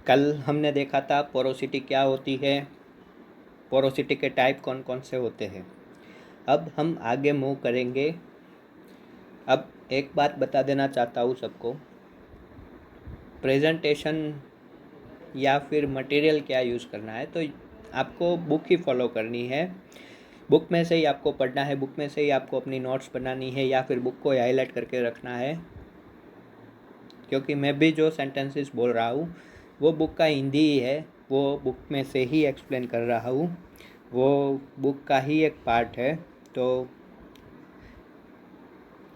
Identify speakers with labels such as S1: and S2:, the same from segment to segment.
S1: कल हमने देखा था पोरोसिटी क्या होती है, पोरोसिटी के टाइप कौन कौन से होते हैं। अब हम आगे मूव करेंगे। अब एक बात बता देना चाहता हूँ सबको, प्रेजेंटेशन या फिर मटेरियल क्या यूज़ करना है तो आपको बुक ही फॉलो करनी है। बुक में से ही आपको पढ़ना है, बुक में से ही आपको अपनी नोट्स बनानी है या फिर बुक को हाईलाइट करके रखना है, क्योंकि मैं भी जो सेंटेंसेस बोल रहा हूँ वो बुक का हिंदी ही है, वो बुक में से ही एक्सप्लेन कर रहा हूँ, वो बुक का ही एक पार्ट है। तो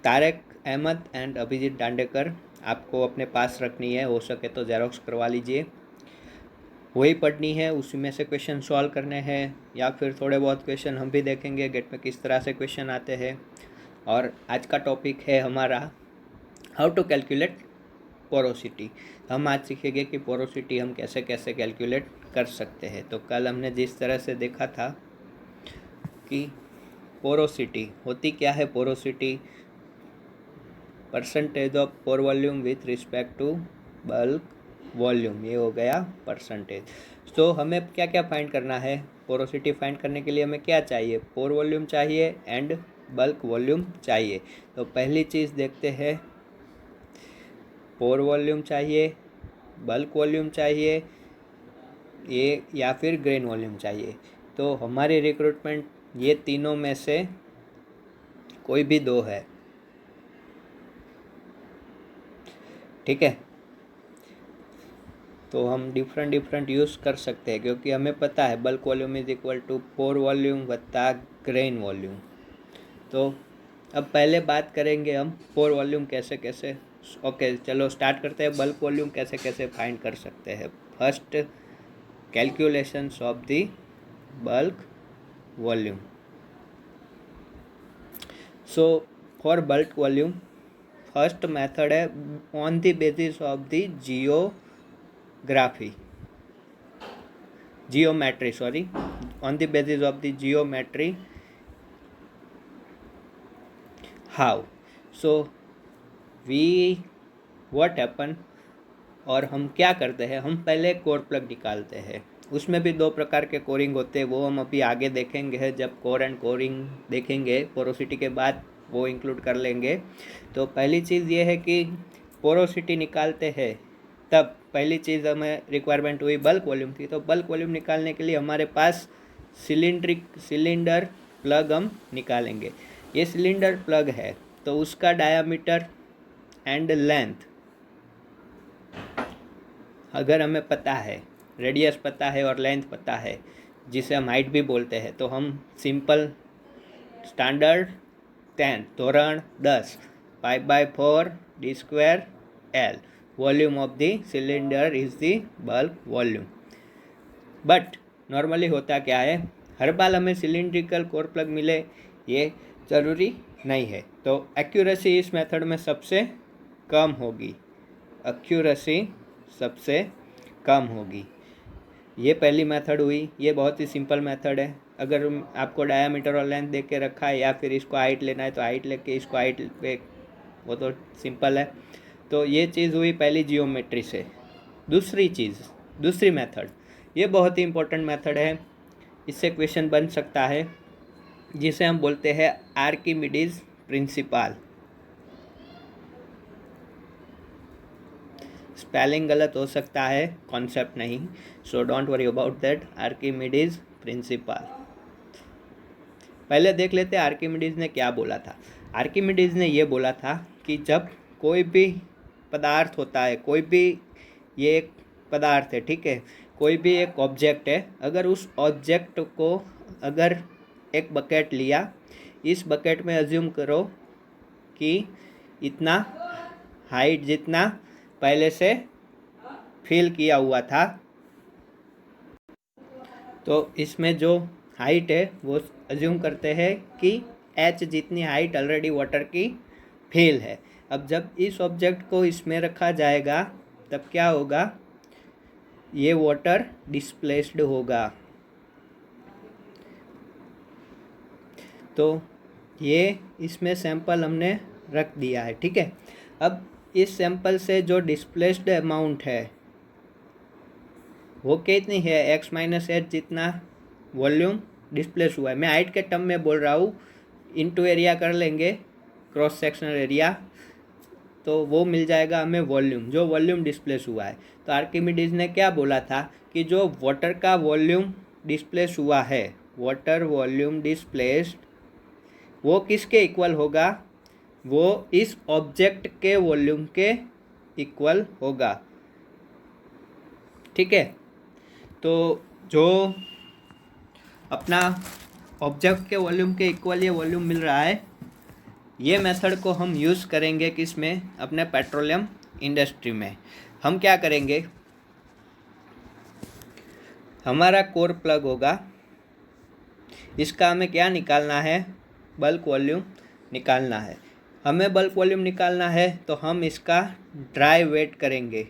S1: तारिक अहमद एंड अभिजीत दांडेकर आपको अपने पास रखनी है, हो सके तो जेरोक्स करवा लीजिए, वही पढ़नी है, उसी में से क्वेश्चन सॉल्व करने हैं या फिर थोड़े बहुत क्वेश्चन हम भी देखेंगे गेट में किस तरह से क्वेश्चन आते हैं। और आज का टॉपिक है हमारा हाउ टू कैलकुलेट पोरोसिटी। हम आज सीखेंगे कि पोरोसिटी हम कैसे कैसे कैलकुलेट कर सकते हैं। तो कल हमने जिस तरह से देखा था कि पोरोसिटी होती क्या है, porosity percentage of pore volume with respect to bulk volume, ये हो गया परसेंटेज। तो हमें क्या क्या फाइंड करना है, पोरोसिटी फाइंड करने के लिए हमें क्या चाहिए, पोर वॉल्यूम चाहिए एंड बल्क वॉल्यूम चाहिए। तो पहली चीज़ देखते हैं, पोर वॉल्यूम चाहिए, बल्क वॉल्यूम चाहिए, ये या फिर ग्रेन वॉल्यूम चाहिए। तो हमारी रिक्रूटमेंट ये तीनों में से कोई भी दो है, ठीक है। तो हम डिफरेंट यूज़ कर सकते हैं, क्योंकि हमें पता है bulk volume is equal to pore volume वत्ता ग्रेन वॉल्यूम। तो अब पहले बात करेंगे हम पोर वॉल्यूम कैसे कैसे। ओके चलो स्टार्ट करते हैं, बल्क वॉल्यूम कैसे कैसे फाइंड कर सकते हैं। First, calculations of the bulk volume. So for bulk volume first method है on the basis of the geometry, on the basis of the geometry. How? So we what happen, और हम क्या करते हैं, हम पहले कोर प्लग निकालते हैं। उसमें भी दो प्रकार के कोरिंग होते हैं, वो हम अभी आगे देखेंगे, जब कोर एंड कोरिंग देखेंगे पोरोसिटी के बाद वो इंक्लूड कर लेंगे। तो पहली चीज़ ये है कि पोरोसिटी निकालते हैं, तब पहली चीज़ हमें रिक्वायरमेंट हुई बल्क वॉल्यूम की। तो बल्क वॉल्यूम निकालने के लिए हमारे पास सिलेंडर प्लग हम निकालेंगे। ये सिलेंडर प्लग है तो उसका डायामीटर एंड लेंथ अगर हमें पता है, रेडियस पता है और लेंथ पता है, जिसे हम हाइट भी बोलते हैं, तो हम सिंपल स्टैंडर्ड 10 धोरण 10 5/4 d² L volume of the cylinder is the bulk volume. But normally होता क्या है, हर बार हमें सिलिंड्रिकल कोर प्लग मिले ये ज़रूरी नहीं है। तो एक्यूरेसी इस मेथड में सबसे कम होगी, एक्यूरेसी सबसे कम होगी। ये पहली मेथड हुई, ये बहुत ही सिंपल मेथड है। अगर आपको डायामीटर और लेंथ देख के रखा है या फिर इसको हाइट लेना है तो हाइट लेके इसको हाइट पे, वो तो सिंपल है। तो ये चीज़ हुई पहली जियोमेट्री से। दूसरी मेथड, ये बहुत ही इम्पोर्टेंट मेथड है, इससे क्वेश्चन बन सकता है, जिसे हम बोलते हैं आर्किमिडीज प्रिंसिपल। स्पेलिंग गलत हो सकता है, कॉन्सेप्ट नहीं, so don't worry about that. Archimedes principal पहले देख लेते हैं आर्किमिडीज ने क्या बोला था। आर्किमिडीज ने ये बोला था कि जब कोई भी पदार्थ होता है, कोई भी ये एक पदार्थ है, ठीक है, कोई भी एक ऑब्जेक्ट है, अगर उस ऑब्जेक्ट को अगर एक बकेट लिया, इस बकेट में अज्यूम करो कि इतना हाइट जितना पहले से फिल किया हुआ था, तो इसमें जो हाइट है वो अज्यूम करते हैं कि h जितनी हाइट ऑलरेडी वाटर की फिल है। अब जब इस ऑब्जेक्ट को इसमें रखा जाएगा तब क्या होगा, ये वाटर डिस्प्लेस्ड होगा। तो ये इसमें सैंपल हमने रख दिया है, ठीक है। अब इस सैंपल से जो डिस्प्लेस्ड अमाउंट है वो कितनी है, एक्स माइनस एच जितना वॉल्यूम डिस्प्लेस हुआ है। मैं हाइट के टर्म में बोल रहा हूँ, इनटू एरिया कर लेंगे, क्रॉस सेक्शनल एरिया, तो वो मिल जाएगा हमें वॉल्यूम, जो वॉल्यूम डिस्प्लेस हुआ है। तो आर्किमिडीज ने क्या बोला था कि जो वाटर का वॉल्यूम डिस्प्लेस हुआ है, वाटर वॉल्यूम डिस्प्लेस्ड, वो किसके इक्वल होगा, वो इस ऑब्जेक्ट के वॉल्यूम के इक्वल होगा। ठीक है, तो जो अपना ऑब्जेक्ट के वॉल्यूम के इक्वल ये वॉल्यूम मिल रहा है, ये मेथड को हम यूज़ करेंगे किस में, अपने पेट्रोलियम इंडस्ट्री में। हम क्या करेंगे, हमारा कोर प्लग होगा, इसका हमें क्या निकालना है, बल्क वॉल्यूम निकालना है। हमें बल्क वॉल्यूम निकालना है तो हम इसका ड्राई वेट करेंगे।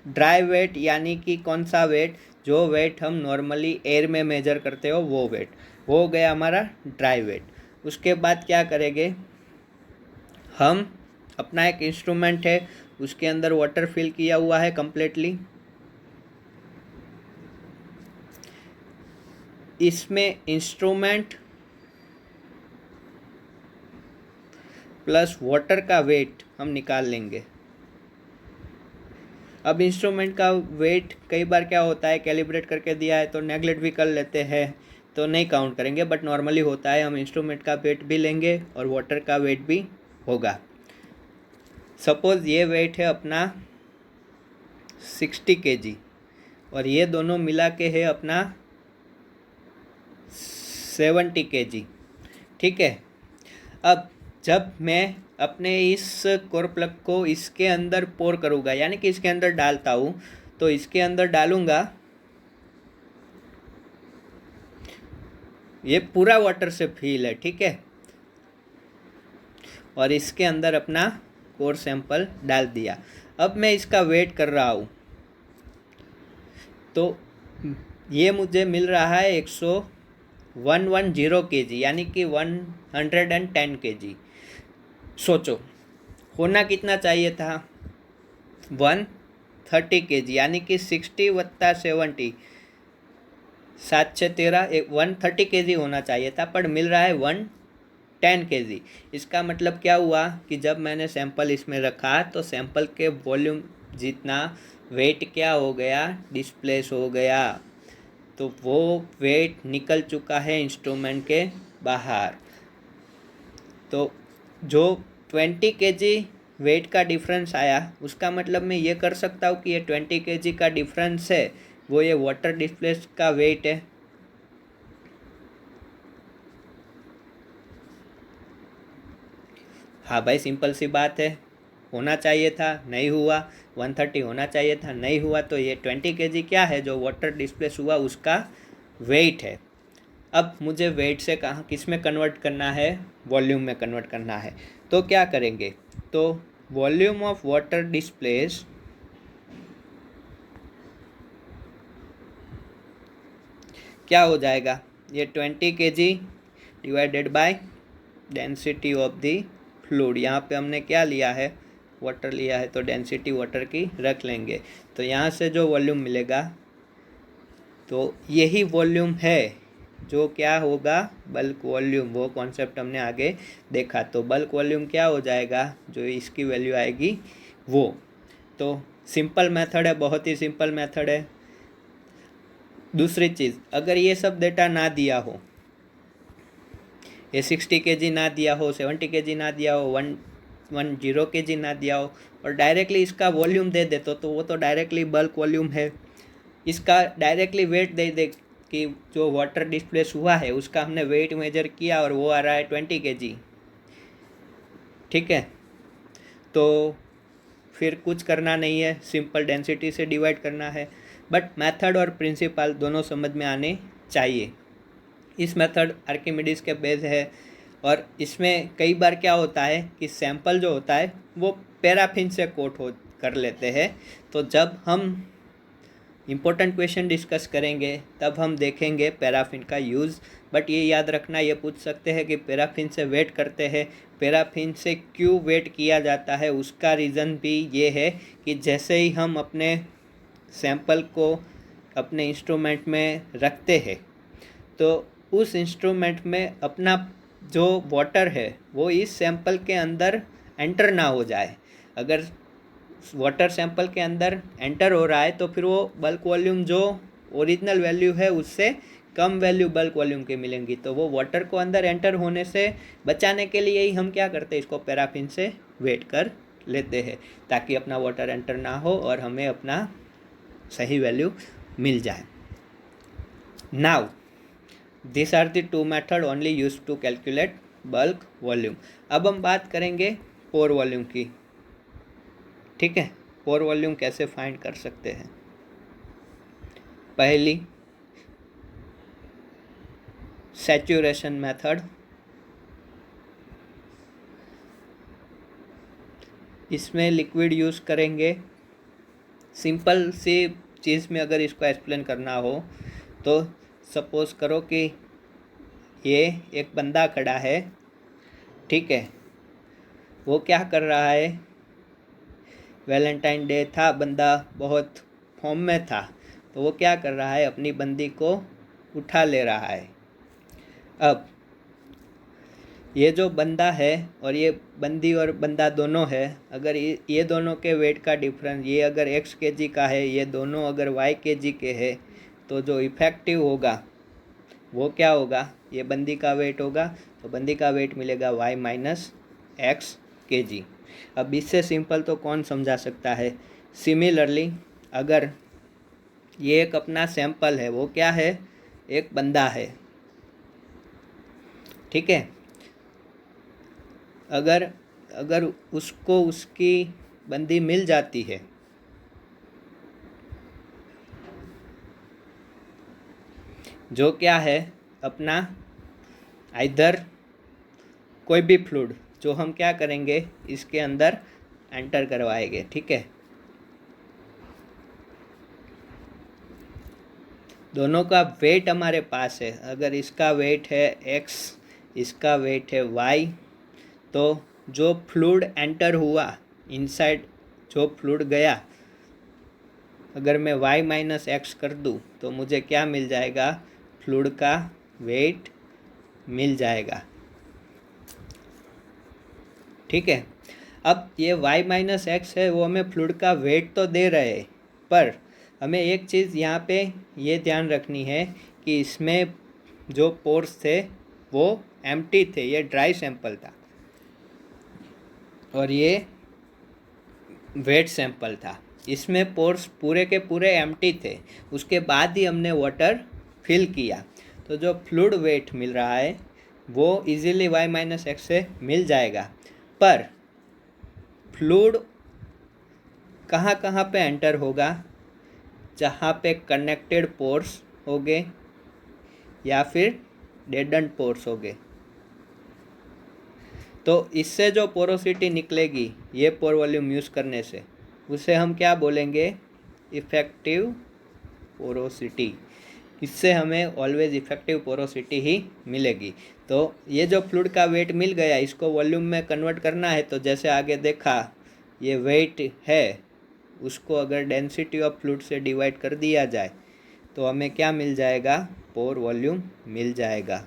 S1: ड्राई वेट यानी कि कौन सा वेट, जो वेट हम नॉर्मली एयर में मेजर करते हो वो वेट, वो हो गया हमारा ड्राई वेट। उसके बाद क्या करेंगे, हम अपना एक इंस्ट्रूमेंट है, उसके अंदर वाटर फिल किया हुआ है कम्प्लीटली, इसमें इंस्ट्रूमेंट प्लस वाटर का वेट हम निकाल लेंगे। अब इंस्ट्रूमेंट का वेट कई बार क्या होता है, कैलिब्रेट करके दिया है तो नेगलेक्ट भी कर लेते हैं, तो नहीं काउंट करेंगे, बट नॉर्मली होता है, हम इंस्ट्रूमेंट का वेट भी लेंगे और वाटर का वेट भी होगा। सपोज ये वेट है अपना 60 kg और ये दोनों मिला के है अपना 70 kg। ठीक है, अब जब मैं अपने इस कोर प्लग को इसके अंदर पोर करूँगा, यानी कि इसके अंदर डालता हूँ, तो इसके अंदर डालूँगा, ये पूरा वाटर से फिल है, ठीक है, और इसके अंदर अपना कोर सैंपल डाल दिया। अब मैं इसका वेट कर रहा हूँ, तो ये मुझे मिल रहा है 110 kg, यानी कि 110 kg। सोचो होना कितना चाहिए था, 130 kg, यानी कि 60 + 70, 7 6 13, 130 kg होना चाहिए था, पर मिल रहा है 110 kg। इसका मतलब क्या हुआ कि जब मैंने सैंपल इसमें रखा तो सैंपल के वॉल्यूम जितना वेट क्या हो गया, डिस्प्लेस हो गया, तो वो वेट निकल चुका है इंस्ट्रूमेंट के बाहर। तो जो 20 kg वेट का डिफरेंस आया, उसका मतलब मैं ये कर सकता हूँ कि ये 20 kg का डिफरेंस है, वो ये वाटर डिस्प्लेस का वेट है। हाँ भाई, सिंपल सी बात है, होना चाहिए था नहीं हुआ, 130 होना चाहिए था नहीं हुआ, तो ये 20 kg क्या है, जो वाटर डिस्प्लेस हुआ उसका वेट है। अब मुझे वेट से कहाँ किस में कन्वर्ट करना है, वॉल्यूम में कन्वर्ट करना है। तो क्या करेंगे, तो वॉल्यूम ऑफ वाटर डिस्प्लेस क्या हो जाएगा, ये 20 kg divided by density of the fluid. यहाँ पे हमने क्या लिया है, वाटर लिया है, तो डेंसिटी वाटर की रख लेंगे, तो यहाँ से जो वॉल्यूम मिलेगा, तो यही वॉल्यूम है जो क्या होगा, बल्क वॉल्यूम। वो कॉन्सेप्ट हमने आगे देखा, तो बल्क वॉल्यूम क्या हो जाएगा, जो इसकी वैल्यू आएगी वो। तो सिंपल मेथड है, बहुत ही सिंपल मेथड है। दूसरी चीज़, अगर ये सब डेटा ना दिया हो, ये 60 kg ना दिया हो, 70 kg ना दिया हो, 110 kg ना दिया हो, और डायरेक्टली इसका वॉल्यूम दे दे, तो वो तो डायरेक्टली बल्क वॉल्यूम है। इसका डायरेक्टली वेट दे दे कि जो वाटर डिस्प्लेस हुआ है उसका हमने वेट मेजर किया और वो आ रहा है 20 kg। ठीक है, तो फिर कुछ करना नहीं है, सिंपल डेंसिटी से डिवाइड करना है। बट मेथड और प्रिंसिपल दोनों समझ में आने चाहिए। इस मेथड आर्किमिडीज के बेस है, और इसमें कई बार क्या होता है कि सैंपल जो होता है वो पैराफिन से कोट हो कर लेते हैं। तो जब हम इम्पोर्टेंट क्वेश्चन डिस्कस करेंगे तब हम देखेंगे पैराफिन का यूज़। बट ये याद रखना, ये पूछ सकते हैं कि पैराफिन से वेट करते हैं, पैराफिन से क्यों वेट किया जाता है, उसका रीज़न भी ये है कि जैसे ही हम अपने सैंपल को अपने इंस्ट्रूमेंट में रखते हैं तो उस इंस्ट्रूमेंट में अपना जो वाटर है वो इस सैंपल के अंदर एंटर ना हो जाए। अगर वाटर सैंपल के अंदर एंटर हो रहा है तो फिर वो बल्क वॉल्यूम जो ओरिजिनल वैल्यू है उससे कम वैल्यू बल्क वॉल्यूम की मिलेंगी। तो वो वाटर को अंदर एंटर होने से बचाने के लिए ही हम क्या करते हैं, इसको पैराफिन से वेट कर लेते हैं ताकि अपना वाटर एंटर ना हो और हमें अपना सही वैल्यू मिल जाए। Now this are the two method only use to calculate bulk volume. अब हम बात करेंगे पोर वॉल्यूम की। ठीक है, पोर वॉल्यूम कैसे फाइंड कर सकते हैं। पहली सैचुरेशन मेथड, इसमें लिक्विड यूज़ करेंगे। सिंपल सी चीज़ में अगर इसको एक्सप्लेन करना हो तो सपोज करो कि ये एक बंदा खड़ा है, ठीक है, वो क्या कर रहा है, वैलेंटाइन डे था, बंदा बहुत फॉर्म में था, तो वो क्या कर रहा है, अपनी बंदी को उठा ले रहा है। अब ये जो बंदा है और ये बंदी और बंदा दोनों है, अगर ये दोनों के वेट का डिफरेंस, ये अगर x kg का है, ये दोनों अगर y kg के है, तो जो इफ़ेक्टिव होगा वो क्या होगा, ये बंदी का वेट होगा, तो बंदी का वेट मिलेगा y माइनस एक्स kg। अब इससे सिंपल तो कौन समझा सकता है। सिमिलरली अगर ये एक अपना सैंपल है, वो क्या है, एक बंदा है, ठीक है, अगर उसको उसकी बंदी मिल जाती है, जो क्या है अपना इधर कोई भी फ्लूइड जो हम क्या करेंगे इसके अंदर एंटर करवाएंगे, ठीक है, दोनों का वेट हमारे पास है। अगर इसका वेट है x, इसका वेट है y, तो जो फ्लूइड एंटर हुआ इनसाइड, जो फ्लूइड गया, अगर मैं y माइनस एक्स कर दूँ तो मुझे क्या मिल जाएगा, फ्लूइड का वेट मिल जाएगा। ठीक है, अब ये y माइनस एक्स है, वो हमें फ्लूइड का वेट तो दे रहे हैं, पर हमें एक चीज़ यहाँ पे ये ध्यान रखनी है कि इसमें जो पोर्स थे वो एम्प्टी थे, ये ड्राई सैंपल था और ये वेट सैंपल था। इसमें पोर्स पूरे के पूरे एम्प्टी थे, उसके बाद ही हमने वाटर फिल किया, तो जो फ्लूइड वेट मिल रहा है वो इजीली y माइनस एक्स से मिल जाएगा। पर फ्लूइड कहाँ कहाँ पे एंटर होगा, जहाँ पे कनेक्टेड पोर्स होंगे या फिर डेडेंट पोर्स होंगे, तो इससे जो पोरोसिटी निकलेगी ये पोर वॉल्यूम यूज़ करने से, उसे हम क्या बोलेंगे, इफ़ेक्टिव पोरोसिटी। इससे हमें ऑलवेज इफ़ेक्टिव पोरोसिटी ही मिलेगी। तो ये जो फ्लूइड का वेट मिल गया, इसको वॉल्यूम में कन्वर्ट करना है, तो जैसे आगे देखा ये वेट है, उसको अगर डेंसिटी ऑफ फ्लूइड से डिवाइड कर दिया जाए तो हमें क्या मिल जाएगा, पोर वॉल्यूम मिल जाएगा।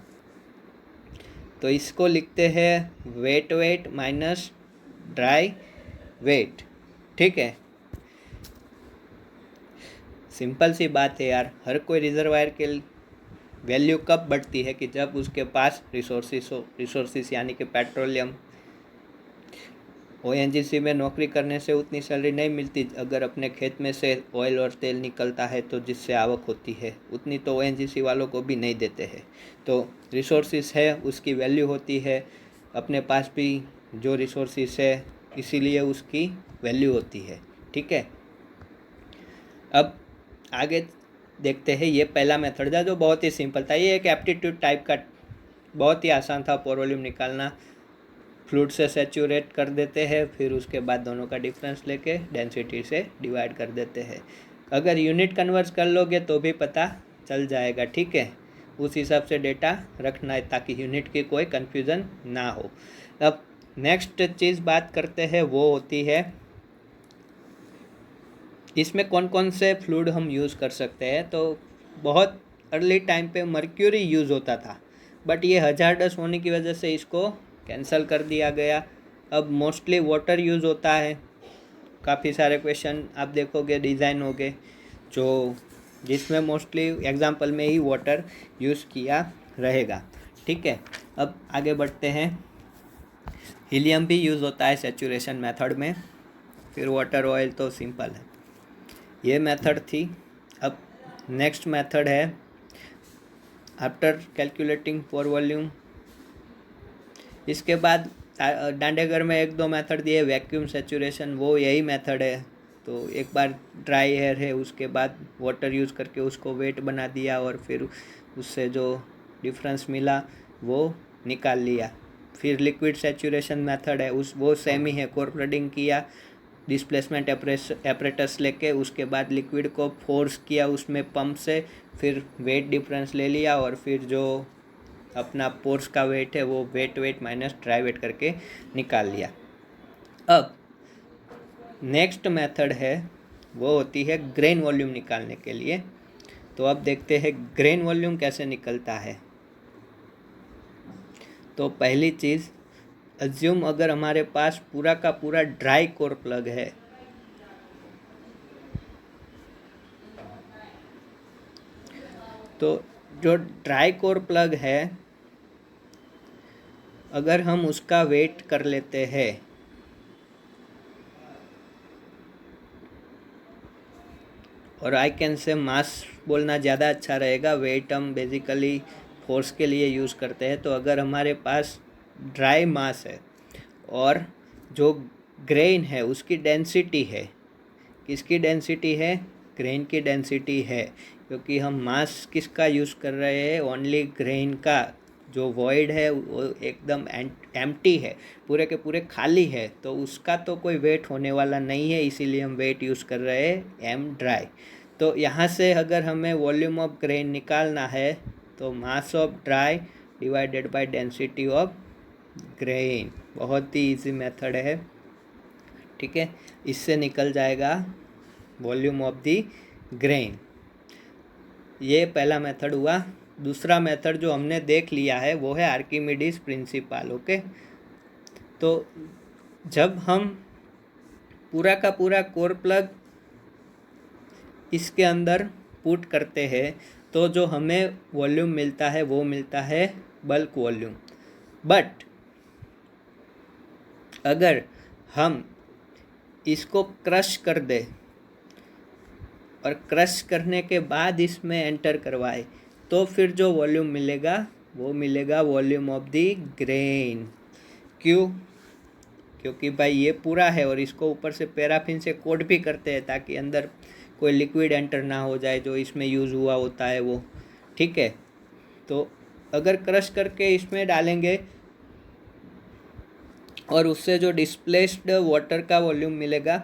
S1: तो इसको लिखते हैं वेट माइनस ड्राई वेट। ठीक है, सिंपल सी बात है यार। हर कोई रिजर्वायर के वैल्यू कब बढ़ती है कि जब उसके पास रिसोर्सिस हो, रिसोर्सिस यानी कि पेट्रोलियम। ओएनजीसी में नौकरी करने से उतनी सैलरी नहीं मिलती, अगर अपने खेत में से ऑयल और तेल निकलता है तो जिससे आवक होती है, उतनी तो ओएनजीसी वालों को भी नहीं देते हैं। तो रिसोर्सिस है उसकी वैल्यू होती है, अपने पास भी जो रिसोर्सिस है इसीलिए उसकी वैल्यू होती है। ठीक है, अब आगे देखते हैं। ये पहला मेथड था जो बहुत ही सिंपल था, ये एक एप्टीट्यूड टाइप का, बहुत ही आसान था पोर वॉल्यूम निकालना। फ्लूइड से सैचुरेट कर देते हैं, फिर उसके बाद दोनों का डिफरेंस लेके डेंसिटी से डिवाइड कर देते हैं। अगर यूनिट कन्वर्ट कर लोगे तो भी पता चल जाएगा। ठीक है, उस हिसाब से डेटा रखना है ताकि यूनिट की कोई कन्फ्यूज़न ना हो। अब नेक्स्ट चीज़ बात करते हैं, वो होती है इसमें कौन कौन से फ्लूइड हम यूज़ कर सकते हैं, तो बहुत अर्ली टाइम पे मर्क्यूरी यूज़ होता था, बट ये हजार्डस होने की वजह से इसको कैंसिल कर दिया गया। अब मोस्टली वाटर यूज़ होता है। काफ़ी सारे क्वेश्चन आप देखोगे डिज़ाइन होगे जो जिसमें मोस्टली एग्जाम्पल में ही वाटर यूज़ किया रहेगा। ठीक है, अब आगे बढ़ते हैं। हीलियम भी यूज़ होता है सैचुरेशन मेथड में। फिर वाटर ऑयल तो सिंपल है, ये मेथड थी। अब नेक्स्ट मेथड है आफ्टर कैलकुलेटिंग फॉर वॉल्यूम। इसके बाद डांडेगर में एक दो मेथड दिए, वैक्यूम सैचुरेशन, वो यही मेथड है। तो एक बार ड्राई एयर है, उसके बाद वाटर यूज़ करके उसको वेट बना दिया और फिर उससे जो डिफरेंस मिला वो निकाल लिया। फिर लिक्विड सैचुरेशन मेथड है, वो सेम ही है। कोर फ्लडिंग किया, डिस्प्लेसमेंट एपरेटस लेके, उसके बाद लिक्विड को फोर्स किया उसमें पंप से, फिर वेट डिफरेंस ले लिया और फिर जो अपना पोर्स का वेट है वो वेट माइनस ड्राई वेट करके निकाल लिया। अब नेक्स्ट मेथड है वो होती है ग्रेन वॉल्यूम निकालने के लिए। तो अब देखते हैं ग्रेन वॉल्यूम कैसे निकलता है। तो पहली चीज़, अज्यूम अगर हमारे पास पूरा का पूरा ड्राई कोर प्लग है, तो जो ड्राई कोर प्लग है अगर हम उसका वेट कर लेते हैं, और आई कैन से मास बोलना ज़्यादा अच्छा रहेगा, वेट हम बेसिकली फोर्स के लिए यूज़ करते हैं। तो अगर हमारे पास ड्राई मास है और जो ग्रेन है उसकी डेंसिटी है, किसकी डेंसिटी है? ग्रेन की डेंसिटी है, क्योंकि हम मास किसका यूज़ कर रहे हैं? ओनली ग्रेन का। जो वॉइड है वो एकदम एम्प्टी है, पूरे के पूरे खाली है, तो उसका तो कोई वेट होने वाला नहीं है, इसीलिए हम वेट यूज़ कर रहे हैं एम ड्राई। तो यहाँ से अगर हमें वॉल्यूम ऑफ ग्रेन निकालना है तो mass of dry divided by density of grain, बहुत ही इजी मेथड है। ठीक है, इससे निकल जाएगा वॉल्यूम ऑफ दी ग्रेन। ये पहला मेथड हुआ। दूसरा मेथड जो हमने देख लिया है वो है आर्किमिडीज प्रिंसिपल। ओके, तो जब हम पूरा का पूरा कोर प्लग इसके अंदर पुट करते हैं तो जो हमें वॉल्यूम मिलता है वो मिलता है बल्क वॉल्यूम। बट अगर हम इसको क्रश कर दे और क्रश करने के बाद इसमें एंटर करवाए तो फिर जो वॉल्यूम मिलेगा वो मिलेगा वॉल्यूम ऑफ द ग्रेन। क्यों? क्योंकि भाई ये पूरा है और इसको ऊपर से पैराफिन से कोट भी करते हैं ताकि अंदर कोई लिक्विड एंटर ना हो जाए जो इसमें यूज़ हुआ होता है वो। ठीक है, तो अगर क्रश करके इसमें डालेंगे और उससे जो डिस्प्लेस्ड वाटर का वॉल्यूम मिलेगा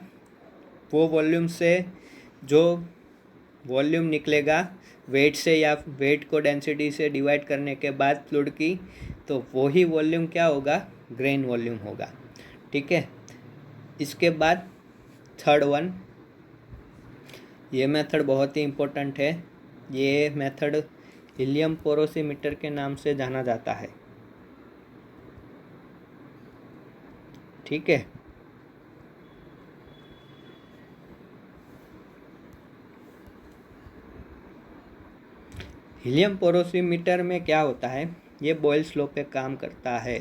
S1: वो वॉल्यूम से जो वॉल्यूम निकलेगा वेट से या वेट को डेंसिटी से डिवाइड करने के बाद फ्लूइड की, तो वही वॉल्यूम क्या होगा? ग्रेन वॉल्यूम होगा। ठीक है, इसके बाद थर्ड वन, ये मेथड बहुत ही इम्पोर्टेंट है। ये मेथड हीलियम पोरोसीमीटर के नाम से जाना जाता है। ठीक है, हीलियम पोरोसीमीटर में क्या होता है? ये बॉयल्स लॉ पे काम करता है।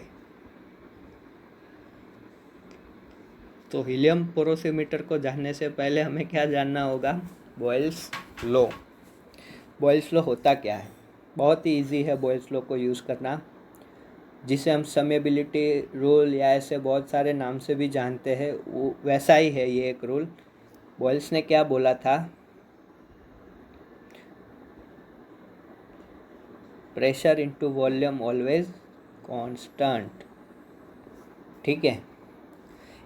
S1: तो हीलियम पोरोसीमीटर को जानने से पहले हमें क्या जानना होगा? Boyle's law. बॉयल्स लॉ होता क्या है? बहुत ही इजी है बॉयल्स लॉ को यूज़ करना, जिसे हम समेबिलिटी रूल या ऐसे बहुत सारे नाम से भी जानते हैं, वो वैसा ही है ये एक रूल। बॉयल्स ने क्या बोला था? Pressure into volume always constant. ठीक है,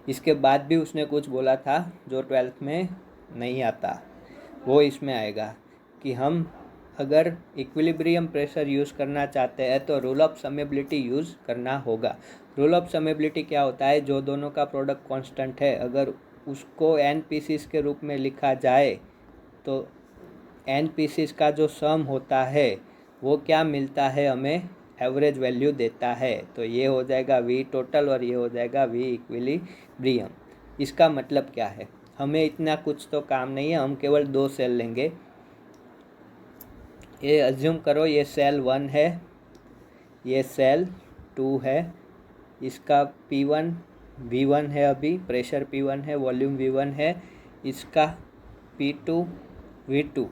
S1: इसके बाद भी उसने कुछ बोला था जो 12th में नहीं आता, वो इसमें आएगा कि हम अगर इक्विलिब्रियम प्रेशर यूज़ करना चाहते हैं तो रूल ऑफ समेबिलिटी यूज़ करना होगा। रूल ऑफ समेबिलिटी क्या होता है? जो दोनों का प्रोडक्ट कांस्टेंट है, अगर उसको n पीसीस के रूप में लिखा जाए तो n पीसीस का जो सम होता है वो क्या मिलता है, हमें एवरेज वैल्यू देता है। तो ये हो जाएगा V टोटल और ये हो जाएगा V इक्विलिब्रियम। इसका मतलब क्या है, हमें इतना कुछ तो काम नहीं है, हम केवल 2 सेल लेंगे। ये अज्यूम करो ये सेल 1 है, ये सेल 2 है, इसका P1 V1 है, अभी प्रेशर P1 है, वॉल्यूम V1 है, इसका P2 V2,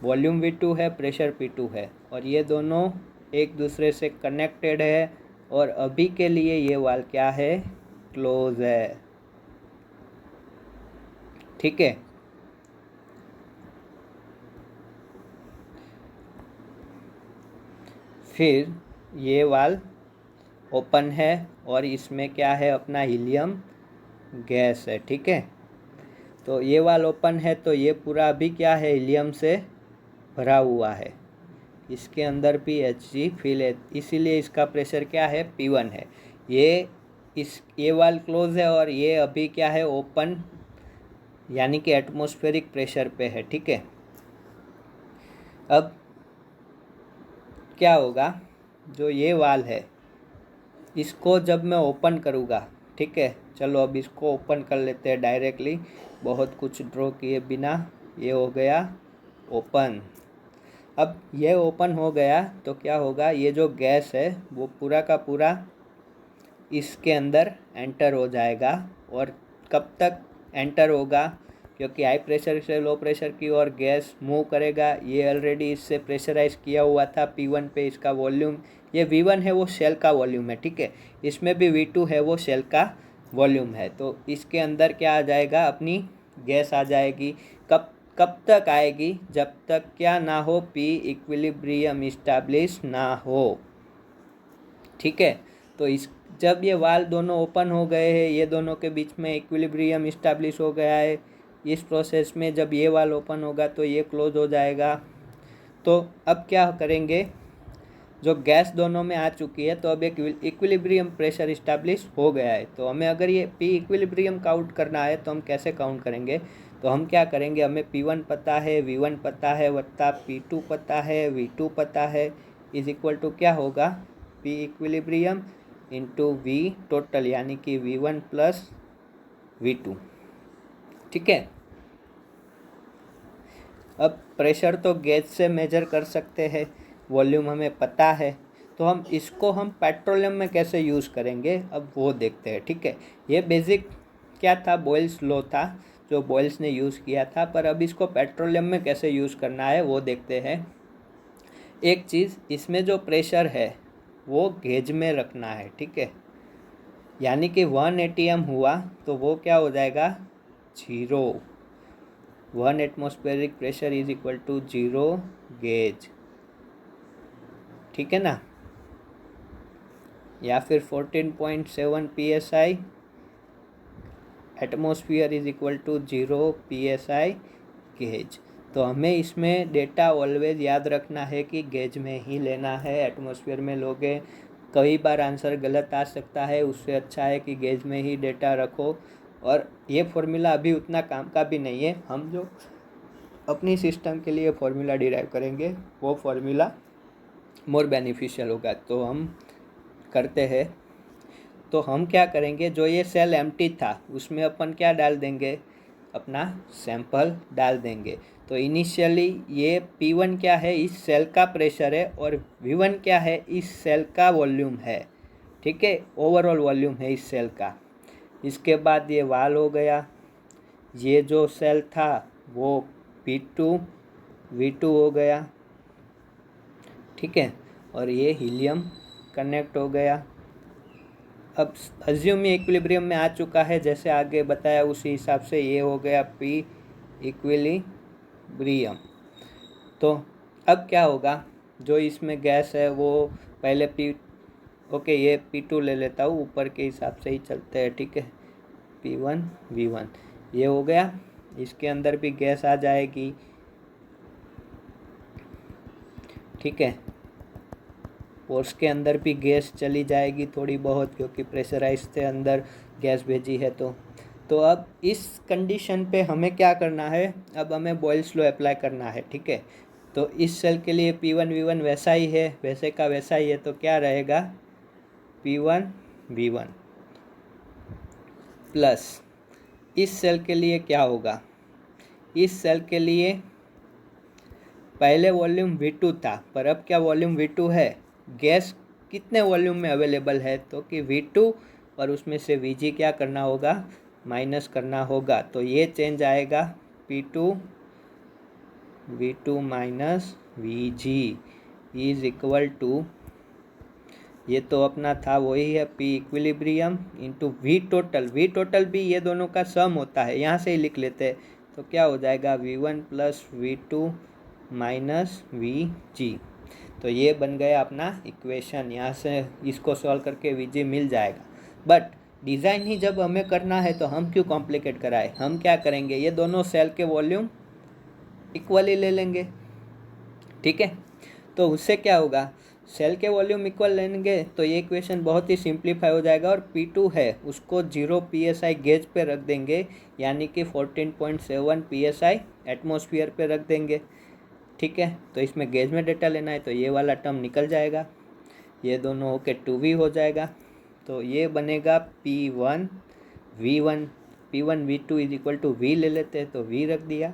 S1: वॉल्यूम V2 है, प्रेशर P2 है, और ये दोनों एक दूसरे से कनेक्टेड है। और अभी के लिए ये वाल्व क्या है, क्लोज है। ठीक है, फिर ये वाल्व ओपन है और इसमें क्या है, अपना हीलियम गैस है। ठीक है, तो ये वाल्व ओपन है तो ये पूरा अभी क्या है, हीलियम से भरा हुआ है, इसके अंदर भी Hg फिल है, इसीलिए इसका प्रेशर क्या है, P1 है। ये वाल्व क्लोज है और ये अभी क्या है, ओपन, यानी कि एटमॉस्फेरिक प्रेशर पे है। ठीक है, अब क्या होगा, जो ये वाल्व है इसको जब मैं ओपन करूँगा, ठीक है, चलो अब इसको ओपन कर लेते हैं डायरेक्टली, बहुत कुछ ड्रॉ किए बिना। ये हो गया ओपन। अब ये ओपन हो गया तो क्या होगा, ये जो गैस है वो पूरा का पूरा इसके अंदर एंटर हो जाएगा। और कब तक एंटर होगा, क्योंकि हाई प्रेशर से लो प्रेशर की ओर गैस मूव करेगा। ये ऑलरेडी इससे प्रेशराइज किया हुआ था P1 पे, इसका वॉल्यूम, ये V1 है वो सेल का वॉल्यूम है। ठीक है, इसमें भी V2 है वो सेल का वॉल्यूम है। तो इसके अंदर क्या आ जाएगा, अपनी गैस आ जाएगी। कब तक आएगी, जब तक क्या ना हो, P इक्विलिब्रियम इस्टेब्लिश ना हो। ठीक है, तो जब ये वाल्व दोनों ओपन हो गए हैं, ये दोनों के बीच में इक्विलिब्रियम इस्टेब्लिश हो गया है, इस प्रोसेस में जब ये वाल्व ओपन होगा तो ये क्लोज हो जाएगा। तो अब क्या करेंगे, जो गैस दोनों में आ चुकी है तो अब एक इक्विलिब्रियम प्रेशर इस्टेब्लिश हो गया है। तो हमें अगर ये P इक्विलिब्रियम काउंट करना है तो हम कैसे काउंट करेंगे, तो हम क्या करेंगे, हमें P1 पता है, V1 पता है, वत्ता P2 पता है, V2 पता है, इज इक्वल टू क्या होगा, P equilibrium into V total, यानी कि V1 प्लस V2। ठीक है, अब प्रेशर तो गेज से मेजर कर सकते हैं, वॉल्यूम हमें पता है, तो हम इसको पेट्रोलियम में कैसे यूज़ करेंगे, अब वो देखते हैं। ठीक है, ये बेसिक क्या था, बॉयल्स लॉ था जो बॉयल्स ने यूज़ किया था, पर अब इसको पेट्रोलियम में कैसे यूज़ करना है वो देखते हैं। एक चीज़, इसमें जो प्रेशर है वो गेज में रखना है। ठीक है, यानी कि 1 atm हुआ तो वो क्या हो जाएगा, 0। 1 atmospheric pressure is equal to 0 gauge. ठीक है ना, या फिर 14.7 psi atmosphere is equal to 0 psi gauge. तो हमें इसमें डेटा ऑलवेज याद रखना है कि गेज में ही लेना है, एटमॉस्फेयर में लोगे कई बार आंसर गलत आ सकता है, उससे अच्छा है कि गेज में ही डेटा रखो। और ये फॉर्मूला अभी उतना काम का भी नहीं है, हम जो अपनी सिस्टम के लिए फॉर्मूला डिराइव करेंगे वो फॉर्मूला मोर बेनिफिशियल होगा। तो हम करते हैं, तो हम क्या करेंगे, जो ये सेल एम्प्टी था उसमें अपन क्या डाल देंगे, अपना सैंपल डाल देंगे। तो इनिशियली ये P1 क्या है, इस सेल का प्रेशर है, और V1 क्या है, इस सेल का वॉल्यूम है। ठीक है, ओवरऑल वॉल्यूम है इस सेल का। इसके बाद ये वाल्व हो गया, ये जो सेल था वो P2 V2 हो गया। ठीक है, और ये हीलियम कनेक्ट हो गया। अब अज्यूम ये इक्विलिब्रियम में आ चुका है, जैसे आगे बताया उसी हिसाब से ये हो गया P इक्विलिब्रियम। तो अब क्या होगा, जो इसमें गैस है वो पहले ओके ये P2 ले लेता हूँ, ऊपर के हिसाब से ही चलते हैं। ठीक है, P1 V1 ये हो गया, इसके अंदर भी गैस आ जाएगी। ठीक है, और उसके अंदर भी गैस चली जाएगी थोड़ी बहुत, क्योंकि प्रेशराइज से अंदर गैस भेजी है। तो तो अब इस कंडीशन पे हमें क्या करना है, अब हमें बॉयल्स लॉ अप्लाई करना है, ठीक है। तो इस सेल के लिए P1 V1 वैसा ही है, वैसे का वैसा ही है, तो क्या रहेगा P1 V1 प्लस इस सेल के लिए क्या होगा, इस सेल के लिए पहले वॉल्यूम V2 था, पर अब क्या वॉल्यूम V2 है, गैस कितने वॉल्यूम में अवेलेबल है, तो कि V2 और उसमें से Vg क्या करना होगा, माइनस करना होगा। तो ये चेंज आएगा P2 V2 minus Vg is equal to, ये तो अपना था वही है, P equilibrium into V total. V total भी ये दोनों का सम होता है, यहाँ से ही लिख लेते हैं। तो क्या हो जाएगा V1 plus V2 minus Vg। तो ये बन गया अपना इक्वेशन, यहाँ से इसको सॉल्व करके Vg मिल जाएगा। बट डिज़ाइन ही जब हमें करना है तो हम क्यों कॉम्प्लिकेट कराए, हम क्या करेंगे, ये दोनों सेल के वॉल्यूम इक्वली ले लेंगे, ठीक है। तो उससे क्या होगा, सेल के वॉल्यूम इक्वल लेंगे तो ये इक्वेशन बहुत ही सिंप्लीफाई हो जाएगा, और P2 है उसको 0 PSI गेज पे रख देंगे, यानी कि 14.7 PSI एटमॉस्फेयर पे रख देंगे, ठीक है। तो इसमें गेज में डेटा लेना है तो ये वाला टर्म निकल जाएगा, ये दोनों होके 2V हो जाएगा। तो ये बनेगा P1 V1 P1 V2 is equal to V ले लेते हैं, तो V रख दिया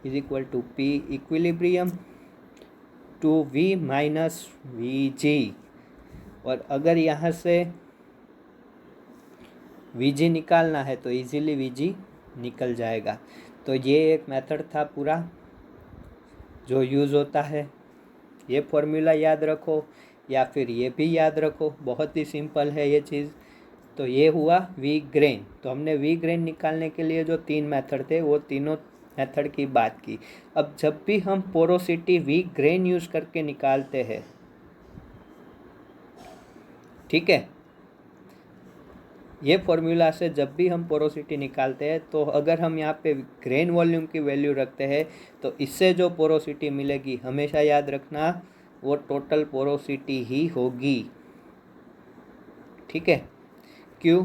S1: is equal to P equilibrium 2V minus Vg। और अगर यहाँ से Vg निकालना है तो इजीली Vg निकल जाएगा। तो ये एक मेथड था पूरा जो यूज़ होता है, ये फॉर्मूला याद रखो या फिर ये भी याद रखो, बहुत ही सिंपल है ये चीज़। तो ये हुआ वी ग्रेन। तो हमने वी ग्रेन निकालने के लिए जो 3 मेथड थे वो तीनों मेथड की बात की। अब जब भी हम पोरोसिटी वी ग्रेन यूज़ करके निकालते हैं, ठीक है, ये फॉर्मूला से जब भी हम पोरोसिटी निकालते हैं तो अगर हम यहाँ पे ग्रेन वॉल्यूम की वैल्यू रखते हैं तो इससे जो पोरोसिटी मिलेगी हमेशा याद रखना वो टोटल पोरोसिटी ही होगी, ठीक है। क्यों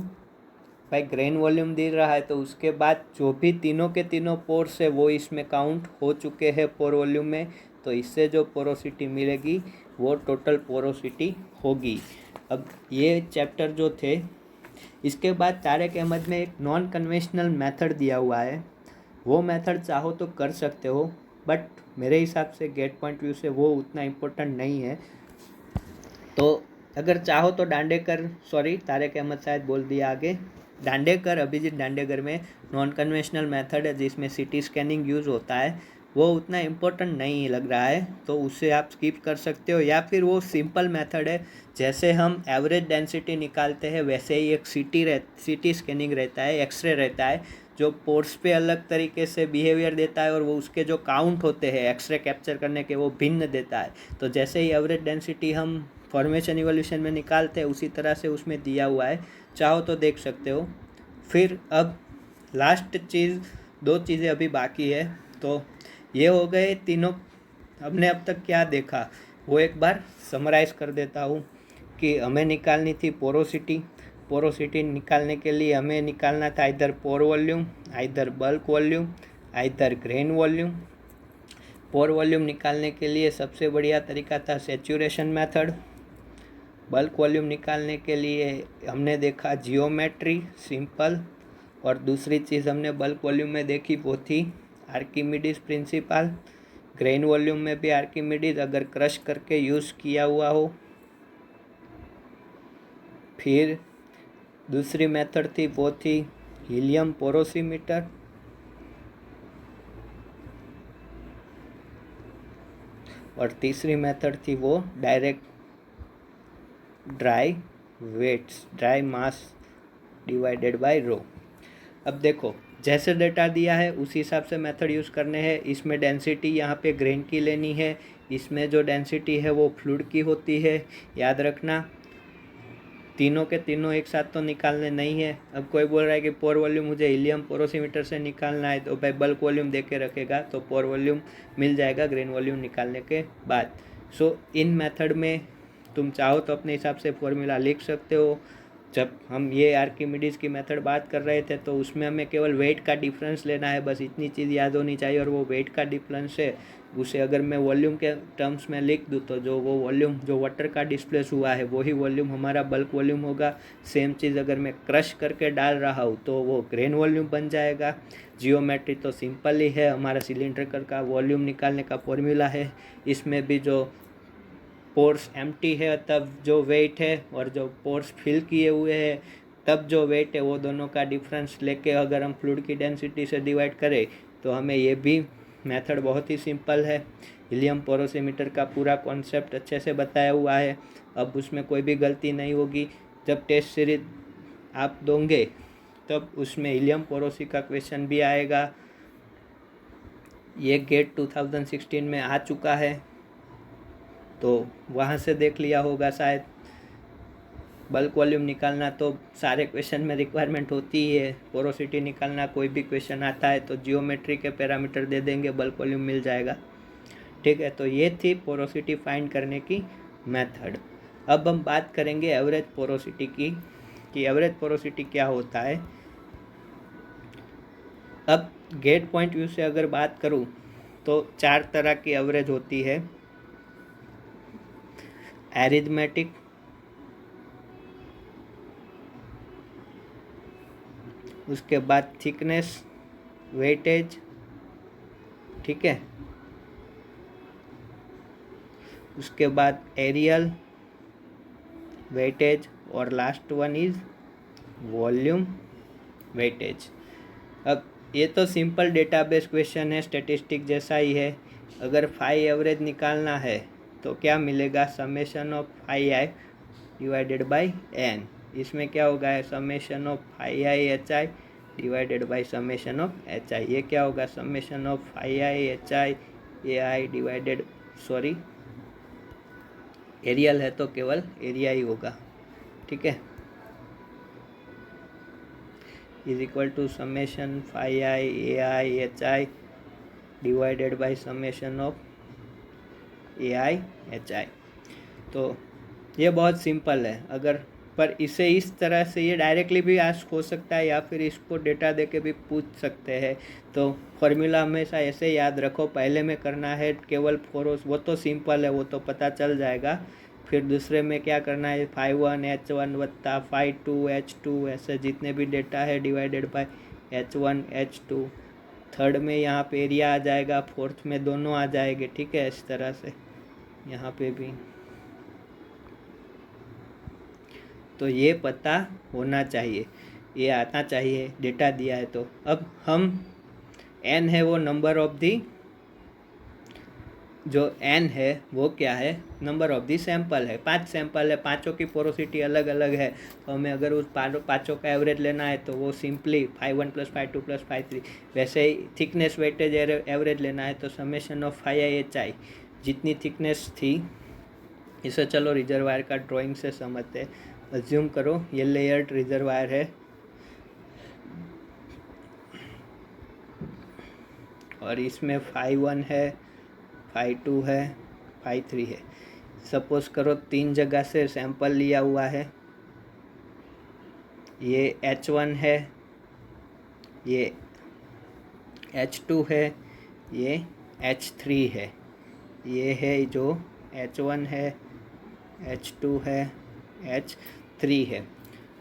S1: भाई, ग्रेन वॉल्यूम दे रहा है तो उसके बाद जो भी तीनों के तीनों पोर्स है वो इसमें काउंट हो चुके हैं पोर वॉल्यूम में, तो इससे जो पोरोसिटी मिलेगी वो टोटल पोरोसिटी होगी। अब ये चैप्टर जो थे, इसके बाद तारिक अहमद में एक नॉन कन्वेंशनल मेथड दिया हुआ है, वो मेथड चाहो तो कर सकते हो, बट मेरे हिसाब से गेट पॉइंट व्यू से वो उतना इम्पोर्टेंट नहीं है। तो अगर चाहो तो तारिक अहमद शायद बोल दिया आगे, अभिजीत दांडेकर में नॉन कन्वेंशनल मेथड है जिसमें CT स्कैनिंग यूज़ होता है, वो उतना इम्पोर्टेंट नहीं लग रहा है, तो उससे आप स्किप कर सकते हो। या फिर वो सिंपल मेथड है, जैसे हम एवरेज डेंसिटी निकालते हैं वैसे ही एक CT स्कैनिंग रहता है, एक्सरे रहता है, जो पोर्स पे अलग तरीके से बिहेवियर देता है और वो उसके जो काउंट होते हैं एक्सरे कैप्चर करने के वो भिन्न देता है। तो जैसे ही एवरेज डेंसिटी हम फॉर्मेशन इवोल्यूशन में निकालते हैं उसी तरह से उसमें दिया हुआ है, चाहो तो देख सकते हो। फिर अब लास्ट चीज़, 2 चीज़ें अभी बाकी है। तो ये हो गए तीनों, हमने अब तक क्या देखा वो एक बार समराइज़ कर देता हूँ कि हमें निकालनी थी पोरोसिटी निकालने के लिए हमें निकालना था इधर पोर वॉल्यूम, इधर बल्क वॉल्यूम, इधर ग्रेन वॉल्यूम। पोर वॉल्यूम निकालने के लिए सबसे बढ़िया तरीका था सैचुरेशन मेथड। बल्क वॉल्यूम निकालने के लिए हमने देखा जियोमेट्री सिंपल, और दूसरी चीज़ हमने बल्क वॉल्यूम में देखी वो थी आर्किमिडीज प्रिंसिपल। ग्रेन वॉल्यूम में भी आर्किमिडीज अगर क्रश करके यूज़ किया हुआ हो। फिर दूसरी मेथड थी वो थी हीलियम पोरोसीमीटर, और तीसरी मेथड थी वो direct dry mass divided by rho. अब देखो जैसे डेटा दिया है उसी हिसाब से मेथड यूज़ करने हैं। इसमें डेंसिटी यहाँ पे ग्रेन की लेनी है, इसमें जो डेंसिटी है वो फ्लूइड की होती है, याद रखना। तीनों के तीनों एक साथ तो निकालने नहीं है। अब कोई बोल रहा है कि पोर वॉल्यूम मुझे हीलियम पोरोसीमीटर से निकालना है, तो भाई बल्क वॉल्यूम दे के रखेगा तो पोर वॉल्यूम मिल जाएगा ग्रेन वॉल्यूम निकालने के बाद। सो इन मेथड में तुम चाहो तो अपने हिसाब से फॉर्मूला लिख सकते हो, जब हम ये आर्किमिडीज की मेथड बात कर रहे थे तो उसमें हमें केवल वेट का डिफरेंस लेना है, बस इतनी चीज़ याद होनी चाहिए। और वो वेट का डिफरेंस है, उसे अगर मैं वॉल्यूम के टर्म्स में लिख दूँ तो जो वो वॉल्यूम जो वाटर का डिस्प्लेस हुआ है वही वॉल्यूम हमारा बल्क वॉल्यूम होगा। सेम चीज़ अगर मैं क्रश करके डाल रहा हूँ तो वो ग्रेन वॉल्यूम बन जाएगा। जियोमेट्री तो सिंपल ही है, हमारा सिलिंड्रिकल का वॉल्यूम निकालने का फॉर्मूला है। इसमें भी जो पोर्स एम्प्टी है तब जो वेट है, और जो पोर्स फिल किए हुए हैं तब जो वेट है, वो दोनों का डिफरेंस लेके अगर हम फ्लूइड की डेंसिटी से डिवाइड करें तो हमें ये भी मेथड बहुत ही सिंपल है। हीलियम पोरोसीमीटर का पूरा कॉन्सेप्ट अच्छे से बताया हुआ है, अब उसमें कोई भी गलती नहीं होगी। जब टेस्ट सीरीज आप दोगे तब उसमें हीलियम पोरोसी का क्वेश्चन भी आएगा। ये गेट 2016 में आ चुका है, तो वहाँ से देख लिया होगा शायद। बल्क वॉल्यूम निकालना तो सारे क्वेश्चन में रिक्वायरमेंट होती ही है। पोरोसिटी निकालना कोई भी क्वेश्चन आता है तो जियोमेट्री के पैरामीटर दे देंगे, बल्क वॉल्यूम मिल जाएगा। ठीक है, तो ये थी पोरोसिटी फाइंड करने की मेथड। अब हम बात करेंगे एवरेज पोरोसिटी की, कि एवरेज पोरोसिटी क्या होता है। अब गेट पॉइंट व्यू से अगर बात करूँ तो 4 तरह की एवरेज होती है। एरिथमेटिक, उसके बाद थिकनेस, वेटेज, ठीक है, उसके बाद एरियल, वेटेज, और last one is volume weightage. अब ये तो सिंपल डेटाबेस क्वेश्चन है, स्टैटिस्टिक जैसा ही है। अगर 5 एवरेज निकालना है तो क्या मिलेगा, summation of 5i divided by n। इसमें क्या होगा, summation of 5i hi divided by summation of hi। ये क्या होगा, summation of 5i hi ai divided, sorry aerial है तो केवल एरिया ही होगा, ठीक है, is equal to summation 5i ai hi divided by summation of ai hi। तो ये बहुत सिंपल है। अगर पर इसे इस तरह से ये डायरेक्टली भी आस्क हो सकता है या फिर इसको डेटा दे के भी पूछ सकते हैं। तो फॉर्मूला हमेशा ऐसे याद रखो, पहले में करना है केवल फोरोस, वो तो सिंपल है, वो तो पता चल जाएगा। फिर दूसरे में क्या करना है, 5 H1 वत्ता 5 H2 ऐसे जितने भी डेटा है divided by H1 H2। Third में यहाँ पे एरिया आ जाएगा, फोर्थ में दोनों आ जाएंगे, ठीक है, इस तरह से यहाँ पे भी। तो ये पता होना चाहिए, ये आना चाहिए, डेटा दिया है तो। अब हम n है वो नंबर ऑफ दी, जो n है वो क्या है, नंबर ऑफ दी सैंपल है। 5 सैंपल है, पाँचों की पोरोसिटी अलग अलग है, तो हमें अगर उस पाँचों का एवरेज लेना है तो वो सिंपली 5 1 + 5 2 + 5 3। वैसे ही थिकनेस वेटेज एवरेज लेना है तो समेशन ऑफ 5i hi जितनी थिकनेस थी, इसे चलो रिजर्वायर का ड्राइंग से समझते हैं। अज्यूम करो ये लेयर्ड रिजर्वायर है और इसमें 5 1 है, 5 2 है, 5 3 है। सपोज करो 3 जगह से सैंपल लिया हुआ है, ये H1 है, ये H2 है, ये H3 है। ये है जो H1 है, H2 है, H3 है।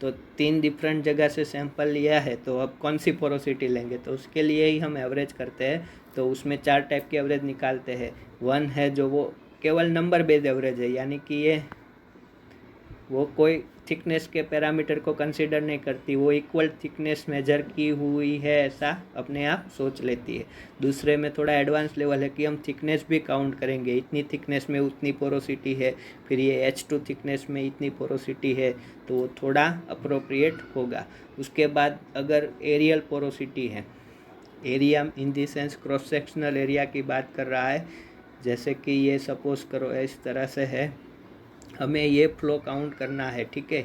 S1: तो 3 डिफरेंट जगह से सैंपल लिया है, तो अब कौन सी पोरोसिटी लेंगे, तो उसके लिए ही हम एवरेज करते हैं। तो उसमें 4 टाइप की एवरेज निकालते हैं। 1 है जो वो केवल नंबर बेस्ड एवरेज है, यानी कि ये वो कोई थिकनेस के पैरामीटर को कंसीडर नहीं करती, वो इक्वल थिकनेस मेजर की हुई है ऐसा अपने आप सोच लेती है। दूसरे में थोड़ा एडवांस लेवल है कि हम थिकनेस भी काउंट करेंगे, इतनी थिकनेस में उतनी पोरोसिटी है, फिर ये H2 थिकनेस में इतनी पोरोसिटी है, तो वो थोड़ा अप्रोप्रिएट होगा। उसके बाद अगर एरियल पोरोसिटी है, area in the sense cross sectional area की बात कर रहा है, जैसे कि ये सपोज करो इस तरह से है, हमें ये फ्लो काउंट करना है, ठीक है,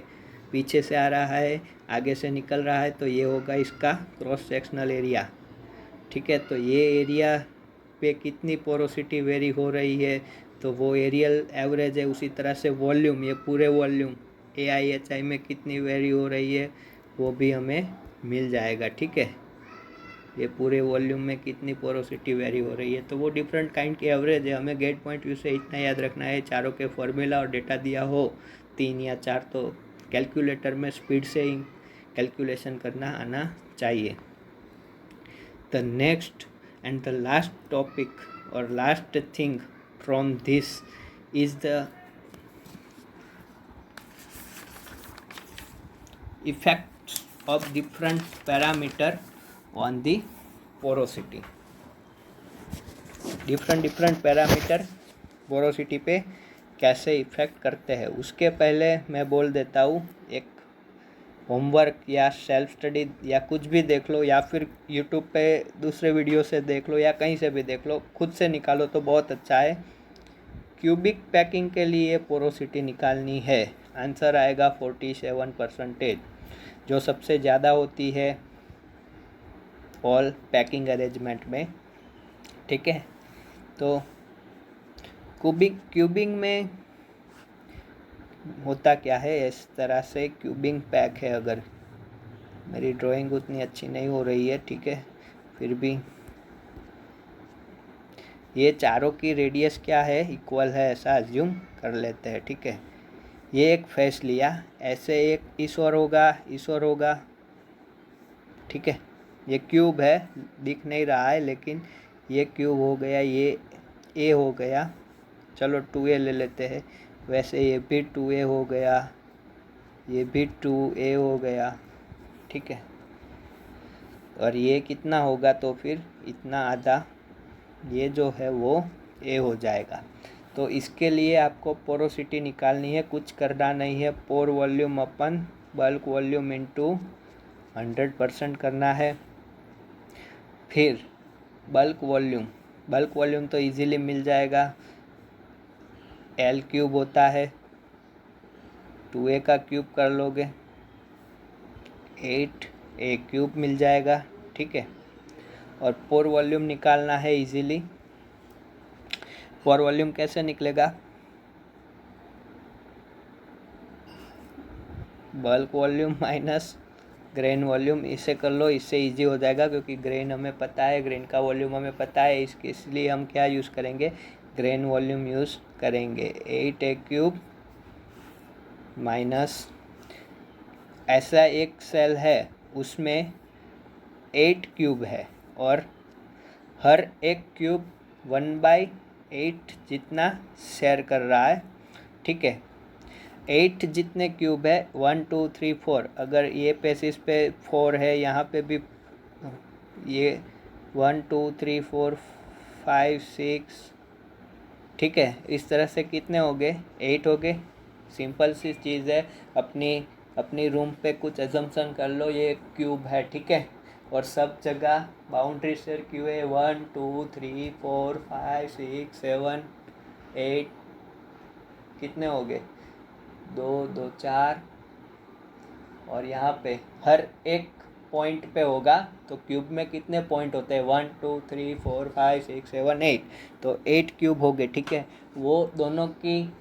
S1: पीछे से आ रहा है, आगे से निकल रहा है, तो ये होगा इसका क्रॉस सेक्शनल एरिया, ठीक है। तो ये एरिया पे कितनी पोरोसिटी वेरी हो रही है, तो वो एरियल एवरेज है। उसी तरह से वॉल्यूम, ये पूरे वॉल्यूम AIHI में कितनी वेरी हो रही है वो भी हमें मिल जाएगा, ठीक है। ये पूरे वॉल्यूम में कितनी पोरोसिटी वेरी हो रही है, तो वो डिफरेंट काइंड की एवरेज है। हमें गेट पॉइंट व्यू से इतना याद रखना है, चारों के फॉर्मूला और डेटा दिया हो 3 या 4 तो कैलकुलेटर में स्पीड से ही कैलकुलेशन करना आना चाहिए। The next and the last topic और last thing from this is the effects of different parameter on the porosity। Different parameter porosity पे कैसे इफ़ेक्ट करते हैं, उसके पहले मैं बोल देता हूँ, एक होमवर्क या सेल्फ स्टडी या कुछ भी देख लो, या फिर यूट्यूब पे दूसरे वीडियो से देख लो, या कहीं से भी देख लो, खुद से निकालो तो बहुत अच्छा है। क्यूबिक पैकिंग के लिए पोरोसिटी निकालनी है, आंसर आएगा 47%, जो सबसे ज़्यादा होती है ऑल पैकिंग अरेंजमेंट में, ठीक है। तो क्यूबिंग में होता क्या है, इस तरह से क्यूबिंग पैक है। अगर मेरी ड्राइंग उतनी अच्छी नहीं हो रही है, ठीक है, फिर भी ये चारों की रेडियस क्या है, इक्वल है, ऐसा अज्यूम कर लेते हैं, ठीक है। ये एक फेस लिया, ऐसे एक इस ओर होगा, ठीक है। ये क्यूब है, दिख नहीं रहा है लेकिन ये क्यूब हो गया, ये ए हो गया, चलो 2A ले लेते हैं। वैसे ये भी 2A हो गया, ये भी 2A हो गया, ठीक है। और ये कितना होगा, तो फिर इतना आधा ये जो है वो A हो जाएगा। तो इसके लिए आपको पोरोसिटी निकालनी है, कुछ करना नहीं है, पोर वॉल्यूम अपन बल्क वॉल्यूम इंटू 100% करना है। फिर बल्क वॉल्यूम तो इजीली मिल जाएगा, L क्यूब होता है, 2A का क्यूब कर लोगे 8A क्यूब मिल जाएगा, ठीक है। और पोर वॉल्यूम निकालना है इजीली। पोर वॉल्यूम कैसे निकलेगा, bulk volume minus grain volume, इसे कर लो, इससे इजी हो जाएगा, क्योंकि ग्रेन हमें पता है, ग्रेन का वॉल्यूम हमें पता है, इसलिए हम क्या यूज़ करेंगे, ग्रेन वॉल्यूम यूज़ करेंगे। 8A क्यूब माइनस, ऐसा एक सेल है उसमें 8 क्यूब है और हर एक क्यूब 1/8 जितना शेयर कर रहा है, ठीक है। 8 जितने क्यूब है, 1 2 3 4, अगर ये पेसिस पे 4 है, यहाँ पे भी ये 1 2 3 4 5 6, ठीक है। इस तरह से कितने हो गए, 8 हो गए। सिंपल सी चीज़ है, अपनी रूम पे कुछ एजम्पशन कर लो, ये क्यूब है, ठीक है, और सब जगह बाउंड्री शेयर क्यू है, 1 2 3 4 5 6 7 8, कितने हो गए, 2 2 4, और यहाँ पे हर एक पॉइंट पे होगा, तो क्यूब में कितने पॉइंट होते हैं, 1 2 3 4 5 6 7 8, तो 8 क्यूब हो गए, ठीक है। वो दोनों की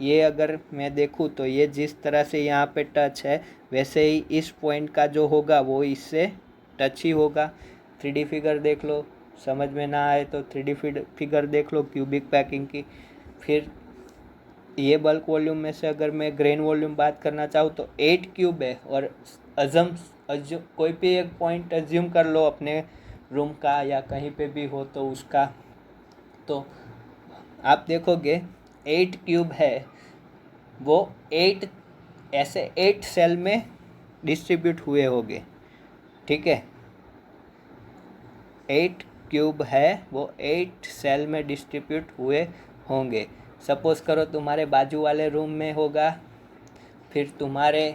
S1: ये अगर मैं देखूँ तो ये जिस तरह से यहाँ पे टच है, वैसे ही इस पॉइंट का जो होगा वो इससे टच ही होगा। 3D फिगर देख लो, समझ में ना आए तो 3D फिगर देख लो क्यूबिक पैकिंग की। फिर ये बल्क वॉल्यूम में से अगर मैं ग्रेन वॉल्यूम बात करना चाहूँ तो 8 क्यूब है, और कोई भी एक पॉइंट एज्यूम कर लो अपने रूम का या कहीं पे भी हो तो उसका, तो आप देखोगे 8 क्यूब है, वो 8 ऐसे 8 सेल में डिस्ट्रीब्यूट हुए होंगे, ठीक है। 8 क्यूब है, वो 8 सेल में डिस्ट्रीब्यूट हुए होंगे। सपोज़ करो तुम्हारे बाजू वाले रूम में होगा, फिर तुम्हारे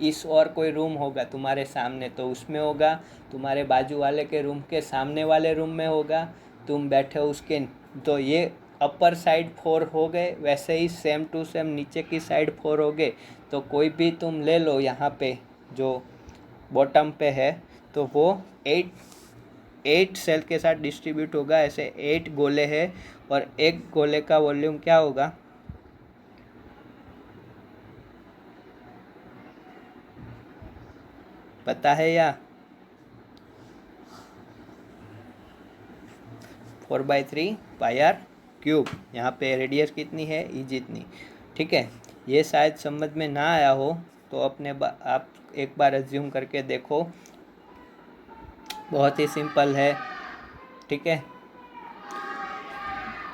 S1: इस और कोई रूम होगा तुम्हारे सामने, तो उसमें होगा, तुम्हारे बाजू वाले के रूम के सामने वाले रूम में होगा, तुम बैठे हो उसके, तो ये अपर साइड 4 हो गए। वैसे ही सेम टू सेम नीचे की साइड 4 हो गए। तो कोई भी तुम ले लो यहाँ पे जो बॉटम पे है, तो वो 8 सेल के साथ डिस्ट्रीब्यूट होगा। ऐसे 8 गोले हैं और एक गोले का वॉल्यूम क्या होगा, पता है या 4/3 पाई आर क्यूब। यहाँ पे रेडियस कितनी है, ई जितनी। ठीक है, ये शायद समझ में ना आया हो तो आप एक बार एज्यूम करके देखो, बहुत ही सिंपल है। ठीक है,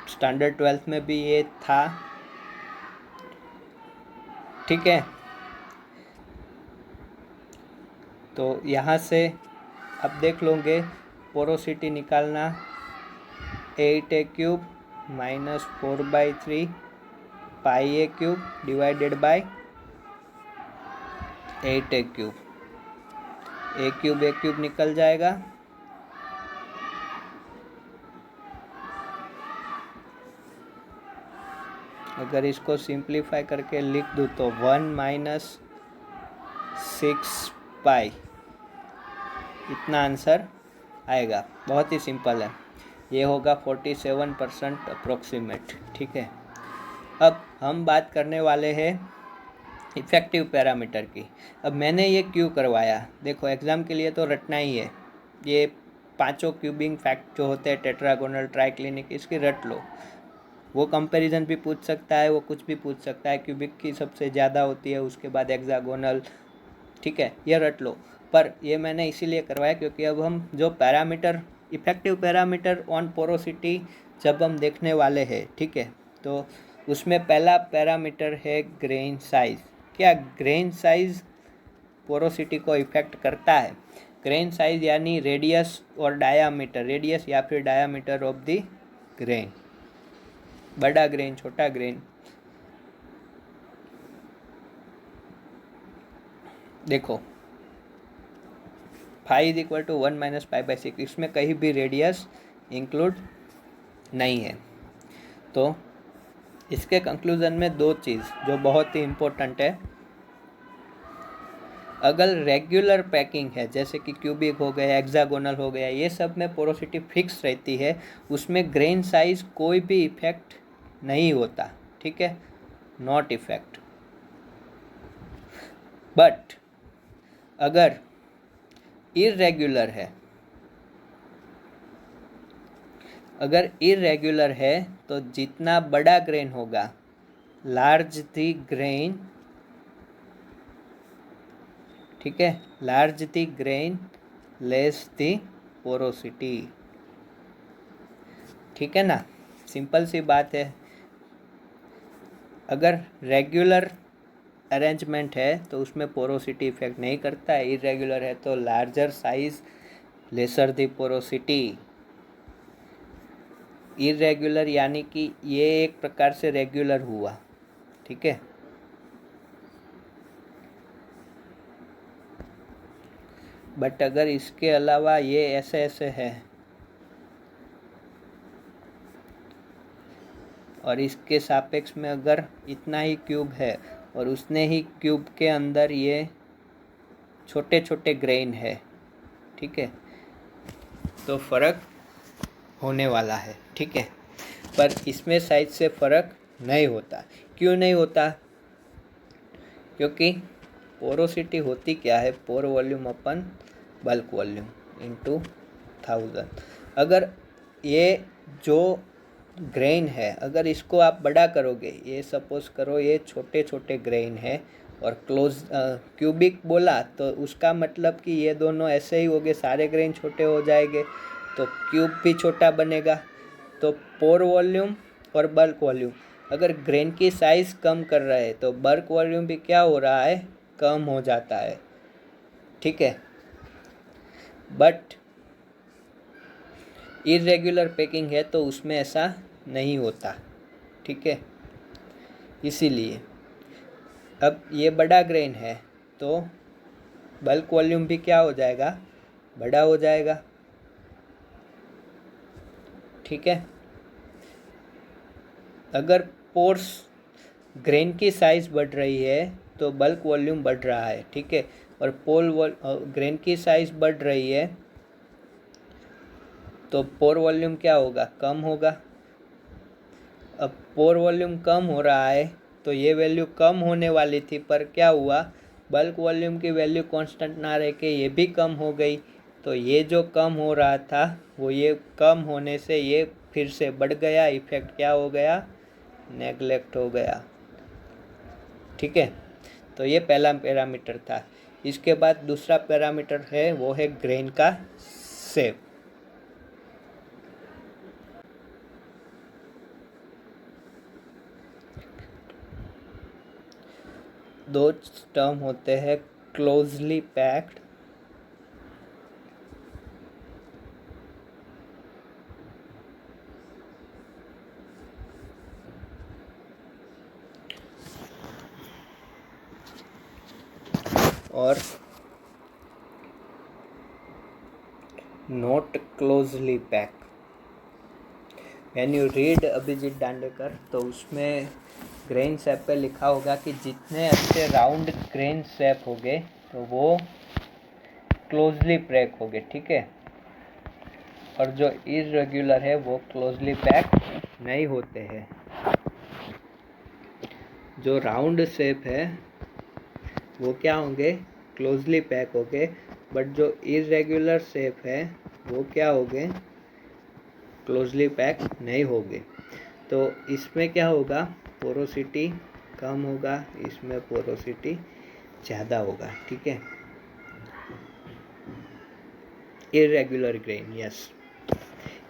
S1: स्टैंडर्ड 12th में भी ये था। ठीक है, तो यहाँ से अब देख लोगे पोरोसिटी निकालना, 8a cube minus 4/3 pi A cube divided by 8a cube. A cube निकल जाएगा, अगर इसको सिंप्लीफाई करके लिख दूँ तो 1 माइनस 6 पाई, इतना आंसर आएगा। बहुत ही सिंपल है, ये होगा 47% अप्रोक्सीमेट। ठीक है, अब हम बात करने वाले हैं इफेक्टिव पैरामीटर की। अब मैंने ये क्यों करवाया, देखो एग्ज़ाम के लिए तो रटना ही है। ये 5 क्यूबिंग फैक्ट जो होते हैं टेट्रागोनल ट्राइक्लिनिक, इसकी रट लो। वो कंपैरिजन भी पूछ सकता है, वो कुछ भी पूछ सकता है। क्यूबिक की सबसे ज़्यादा होती है, उसके बाद हेक्सागोनल। ठीक है, ये रट लो। पर ये मैंने इसीलिए करवाया क्योंकि अब हम जो parameter, effective parameter on porosity जब हम देखने वाले हैं, ठीक है, तो उसमें पहला पैरामीटर है ग्रेन साइज। क्या ग्रेन साइज पोरोसिटी को इफेक्ट करता है? ग्रेन साइज यानी रेडियस और डायामीटर, रेडियस या फिर डायामीटर ऑफ द ग्रेन, बड़ा ग्रेन, छोटा ग्रेन। देखो 5 = 1 - π/6, इसमें कहीं भी रेडियस इंक्लूड नहीं है। तो इसके कंक्लूजन में दो चीज़ जो बहुत ही इम्पोर्टेंट है, अगर रेगुलर पैकिंग है जैसे कि क्यूबिक हो गया, हेक्सागोनल हो गया, ये सब में पोरोसिटी फिक्स रहती है, उसमें ग्रेन साइज कोई भी इफेक्ट नहीं होता। ठीक है, नॉट इफेक्ट। बट अगर इरेगुलर है, अगर इरेगुलर है तो जितना बड़ा ग्रेन होगा, लार्ज द ग्रेन, ठीक है, large the grain less the porosity. ठीक है ना, सिंपल सी बात है। अगर रेगुलर अरेंजमेंट है तो उसमें पोरोसिटी इफेक्ट नहीं करता है, इरेगुलर है तो larger size lesser the porosity. Irregular यानी कि ये एक प्रकार से रेगुलर हुआ। ठीक है, बट अगर इसके अलावा ये ऐसे ऐसे है और इसके सापेक्ष में अगर इतना ही क्यूब है और उसने ही क्यूब के अंदर ये छोटे छोटे ग्रेन है, ठीक है, तो फ़र्क होने वाला है। ठीक है, पर इसमें साइज से फ़र्क नहीं होता। क्यों नहीं होता? क्योंकि पोरोसिटी होती क्या है, पोर वॉल्यूम अपन बल्क वॉल्यूम इंटू 1000। अगर ये जो ग्रेन है, अगर इसको आप बड़ा करोगे, ये सपोज करो ये छोटे छोटे ग्रेन है और क्लोज क्यूबिक बोला तो उसका मतलब कि ये दोनों ऐसे ही हो गए, सारे ग्रेन छोटे हो जाएंगे तो क्यूब भी छोटा बनेगा। तो पोर वॉल्यूम और बल्क वॉल्यूम, अगर ग्रेन की साइज़ कम कर रहा है तो बल्क वॉल्यूम भी क्या हो रहा है, कम हो जाता है। ठीक है, बट इरेगुलर पैकिंग है तो उसमें ऐसा नहीं होता। ठीक है, इसीलिए अब ये बड़ा ग्रेन है तो बल्क वॉल्यूम भी क्या हो जाएगा, बड़ा हो जाएगा। ठीक है, अगर पोर्स ग्रेन की साइज़ बढ़ रही है तो बल्क वॉल्यूम बढ़ रहा है। ठीक है, और ग्रेन की साइज़ बढ़ रही है तो पोर वॉल्यूम क्या होगा, कम होगा। अब पोर वॉल्यूम कम हो रहा है तो ये वैल्यू कम होने वाली थी, पर क्या हुआ, बल्क वॉल्यूम की वैल्यू कांस्टेंट ना रह के ये भी कम हो गई, तो ये जो कम हो रहा था वो ये कम होने से ये फिर से बढ़ गया, इफेक्ट क्या हो गया, नेगलेक्ट हो गया। ठीक है, तो ये पहला पैरामीटर था। इसके बाद दूसरा पैरामीटर है वो है ग्रेन का शेप। दो टर्म होते हैं, क्लोजली पैक्ड और not closely pack. When you read Abhijit Dandekar तो उसमें ग्रेन शेप पे लिखा होगा कि जितने अच्छे राउंड ग्रेन शेप होंगे तो वो क्लोजली पैक होंगे। ठीक है, और जो इरेगुलर है वो क्लोजली पैक नहीं होते हैं। जो राउंड शेप है वो क्या होंगे, क्लोजली पैक होंगे, बट जो इरेगुलर शेप है वो क्या होंगे, क्लोजली पैक नहीं होंगे। तो इसमें क्या होगा, पोरोसिटी कम होगा, इसमें पोरोसिटी ज़्यादा होगा। ठीक है, irregular grain, yes,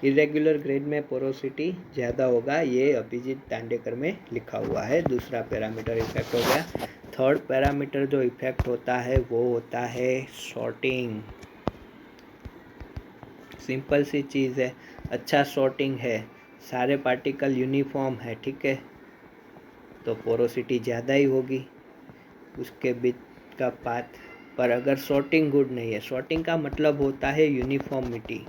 S1: irregular grain में पोरोसिटी ज़्यादा होगा, ये अभिजीत दांडेकर में लिखा हुआ है। दूसरा पैरामीटर इफेक्ट हो गया। थर्ड पैरामीटर जो इफेक्ट होता है वो होता है सॉर्टिंग। सिंपल सी चीज़ है, अच्छा सॉर्टिंग है, सारे पार्टिकल यूनिफॉर्म है, ठीक है, तो पोरोसिटी ज़्यादा ही होगी उसके बीच का पाथ। पर अगर सॉर्टिंग गुड नहीं है, सॉर्टिंग का मतलब होता है यूनिफॉर्मिटी।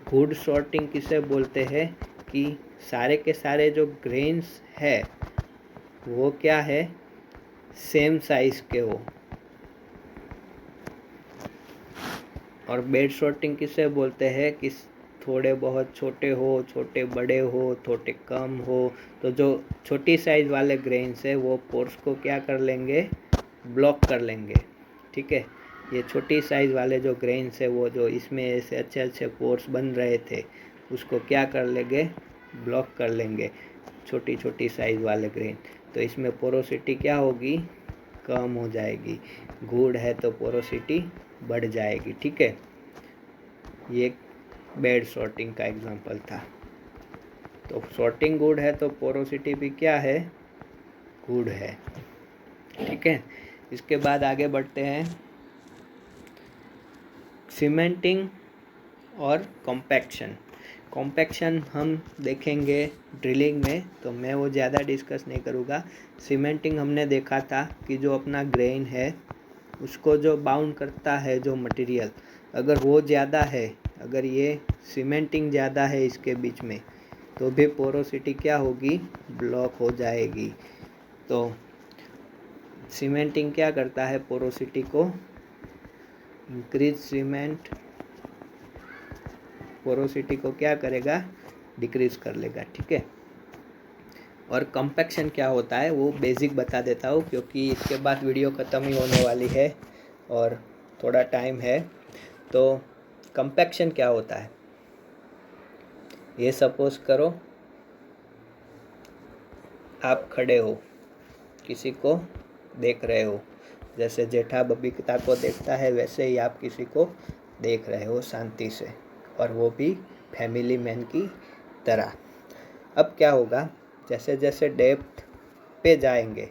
S1: गुड सॉर्टिंग किसे बोलते हैं कि सारे के सारे जो ग्रेन्स है वो क्या है, सेम साइज के हो। और बैड सॉर्टिंग किसे बोलते हैं कि थोड़े बहुत छोटे हो, छोटे बड़े हो, थोड़े कम हो। तो जो छोटी साइज वाले ग्रेन्स है वो पोर्स को क्या कर लेंगे, ब्लॉक कर लेंगे। ठीक है, ये छोटी साइज वाले जो ग्रेन्स है वो जो इसमें ऐसे अच्छे अच्छे पोर्स बन रहे थे उसको क्या कर लेंगे, ब्लॉक कर लेंगे, छोटी छोटी साइज वाले ग्रेन। तो इसमें पोरोसिटी क्या होगी, कम हो जाएगी। गुड है तो पोरोसिटी बढ़ जाएगी। ठीक है, ये बैड सॉर्टिंग का एग्जांपल था। तो सॉर्टिंग गुड है तो पोरोसिटी भी क्या है, गुड है। ठीक है, इसके बाद आगे बढ़ते हैं सीमेंटिंग और कॉम्पैक्शन। कॉम्पैक्शन हम देखेंगे ड्रिलिंग में, तो मैं वो ज़्यादा डिस्कस नहीं करूँगा। सीमेंटिंग हमने देखा था कि जो अपना ग्रेन है उसको जो बाउंड करता है जो मटेरियल, अगर वो ज़्यादा है, अगर ये सीमेंटिंग ज़्यादा है इसके बीच में, तो भी पोरोसिटी क्या होगी, ब्लॉक हो जाएगी। तो सीमेंटिंग क्या करता है, पोरोसिटी को इंक्रीज, सीमेंट पोरोसिटी को क्या करेगा, डिक्रीज कर लेगा। ठीक है, और कॉम्पैक्शन क्या होता है वो बेसिक बता देता हूँ क्योंकि इसके बाद वीडियो ख़त्म ही होने वाली है और थोड़ा टाइम है। तो कॉम्पैक्शन क्या होता है, ये सपोज करो आप खड़े हो, किसी को देख रहे हो, जैसे जेठा बबीता को देखता है वैसे ही आप किसी को देख रहे हो शांति से, और वो भी फैमिली मैन की तरह। अब क्या होगा, जैसे जैसे डेप्थ पे जाएंगे,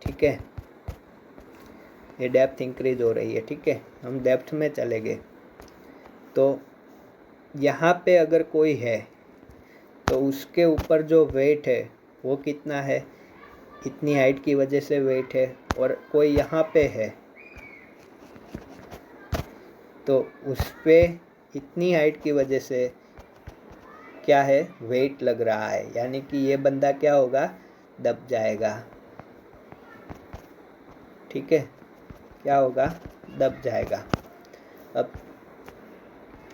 S1: ठीक है, ये डेप्थ इंक्रीज हो रही है, ठीक है, हम डेप्थ में चले गए, तो यहाँ पे अगर कोई है तो उसके ऊपर जो वेट है वो कितना है, इतनी हाइट की वजह से वेट है, और कोई यहाँ पे है तो उस पर इतनी हाइट की वजह से क्या है, वेट लग रहा है, यानी कि ये बंदा क्या होगा, दब जाएगा। ठीक है, क्या होगा, दब जाएगा। अब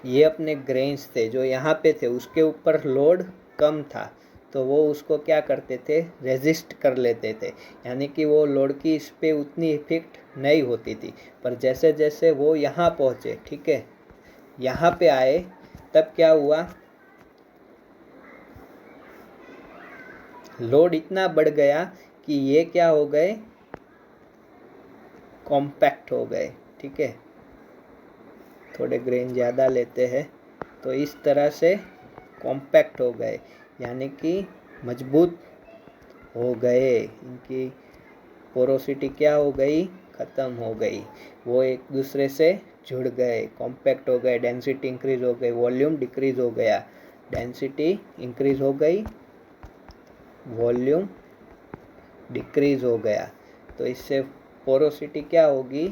S1: ये अपने ग्रेन्स थे जो यहाँ पे थे, उसके ऊपर लोड कम था, तो वो उसको क्या करते थे, रेजिस्ट कर लेते थे, यानी कि वो लोड की इस पे उतनी इफेक्ट नहीं होती थी। पर जैसे जैसे वो यहाँ पहुँचे, ठीक है, यहाँ पे आए, तब क्या हुआ, लोड इतना बढ़ गया कि ये क्या हो गए, कॉम्पैक्ट हो गए। ठीक है, थोड़े ग्रेन ज़्यादा लेते हैं, तो इस तरह से कॉम्पैक्ट हो गए, यानी कि मजबूत हो गए। इनकी पोरोसिटी क्या हो गई, ख़त्म हो गई, वो एक दूसरे से जुड़ गए, कॉम्पैक्ट हो गए, डेंसिटी इंक्रीज हो गई, वॉल्यूम डिक्रीज हो गया, डेंसिटी इंक्रीज हो गई, वॉल्यूम डिक्रीज हो गया। तो इससे पोरोसिटी क्या होगी,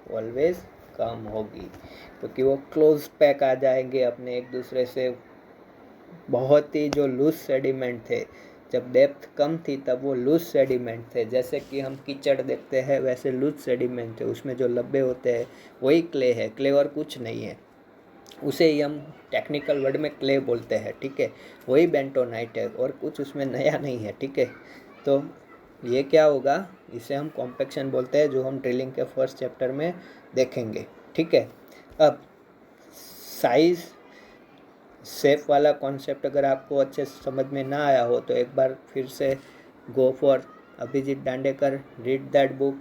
S1: ऑलवेज कम होगी, क्योंकि वो क्लोज पैक आ जाएंगे अपने एक दूसरे से। बहुत ही जो लूज सेडिमेंट थे, जब डेप्थ कम थी तब वो लूज सेडिमेंट थे, जैसे कि हम कीचड़ देखते हैं वैसे लूज सेडिमेंट थे, उसमें जो लब्बे होते हैं वही क्ले है, क्ले और कुछ नहीं है, उसे ही हम टेक्निकल वर्ड में क्ले बोलते हैं। ठीक है, वही बेंटोनाइट है और कुछ उसमें नया नहीं है। ठीक है, तो ये क्या होगा, इसे हम कॉम्पैक्शन बोलते हैं, जो हम ड्रिलिंग के फर्स्ट चैप्टर में देखेंगे। ठीक है, अब साइज सेफ वाला कॉन्सेप्ट अगर आपको अच्छे से समझ में ना आया हो तो एक बार फिर से go for Abhijit Dandekar, read that book.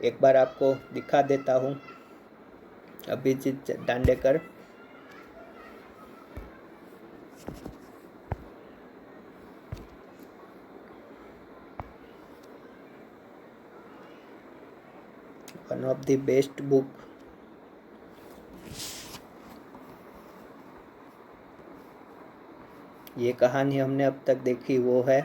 S1: एक बार आपको दिखा देता हूँ, Abhijit Dandekar, one of the best book. ये कहानी हमने अब तक देखी वो है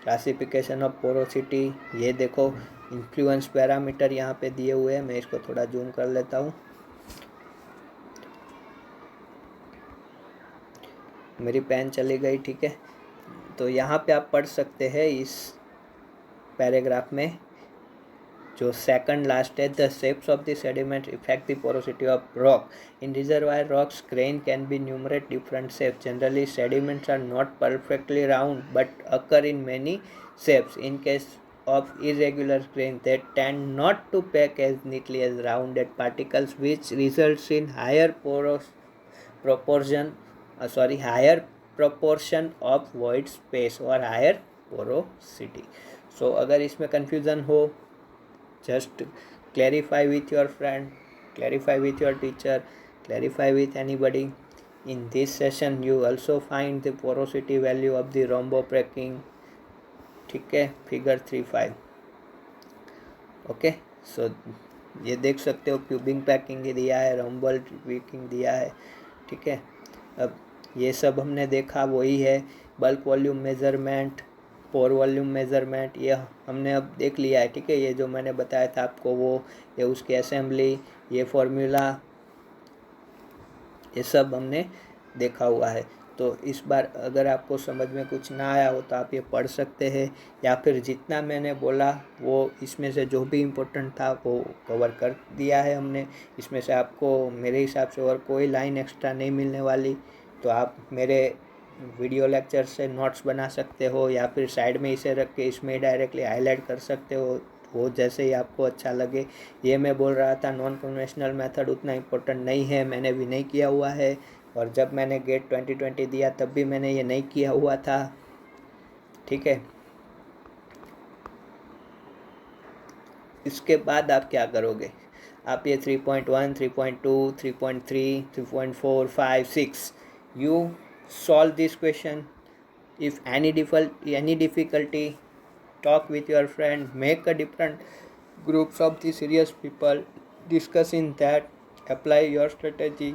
S1: क्लासिफिकेशन ऑफ पोरोसिटी। ये देखो इन्फ्लुएंस पैरामीटर यहाँ पे दिए हुए हैं, मैं इसको थोड़ा जूम कर लेता हूँ। मेरी पेन चली गई, ठीक है, तो यहाँ पे आप पढ़ सकते हैं इस पैराग्राफ में जो सेकंड लास्ट है, the shapes of the sediment effect the porosity of rock. In reservoir rocks grain can be numerate different shapes. Generally sediments are not perfectly round but occur in many shapes. In case of irregular grain, they tend not to pack as neatly as rounded particles, which results in higher proportion of void space or higher porosity. So अगर इसमें confusion हो, just clarify with your friend, clarify with your teacher, clarify with anybody. In this session you also find the porosity value of the rhombopacking. ठीक है, figure 3.5। Okay, सो ये देख सकते हो cubing packing दिया है, रॉम्बल पैकिंग दिया है। ठीक है, अब ये सब हमने देखा वही है, बल्क वॉल्यूम मेजरमेंट, पोर वॉल्यूम मेजरमेंट, ये हमने अब देख लिया है। ठीक है, ये जो मैंने बताया था आपको वो, ये उसकी असेंबली, ये फॉर्मूला, ये सब हमने देखा हुआ है। तो इस बार अगर आपको समझ में कुछ ना आया हो तो आप ये पढ़ सकते हैं, या फिर जितना मैंने बोला वो इसमें से जो भी इम्पोर्टेंट था वो कवर कर दिया है हमने। इसमें से आपको मेरे हिसाब से और कोई लाइन एक्स्ट्रा नहीं मिलने वाली, तो आप मेरे वीडियो लेक्चर से नोट्स बना सकते हो, या फिर साइड में इसे रख के इसमें डायरेक्टली हाईलाइट कर सकते हो, वो जैसे ही आपको अच्छा लगे। ये मैं बोल रहा था नॉन कन्वेंशनल मेथड उतना इम्पोर्टेंट नहीं है, मैंने भी नहीं किया हुआ है, और जब मैंने गेट 2020 दिया तब भी मैंने ये नहीं किया हुआ था। ठीक है, इसके बाद आप क्या करोगे, आप ये 3.1, 3.2, 3.3, 3.4, 5, 6 you solve this question. If any difficulty, talk with your friend, make a different groups of the serious people, discuss in that, apply your strategy.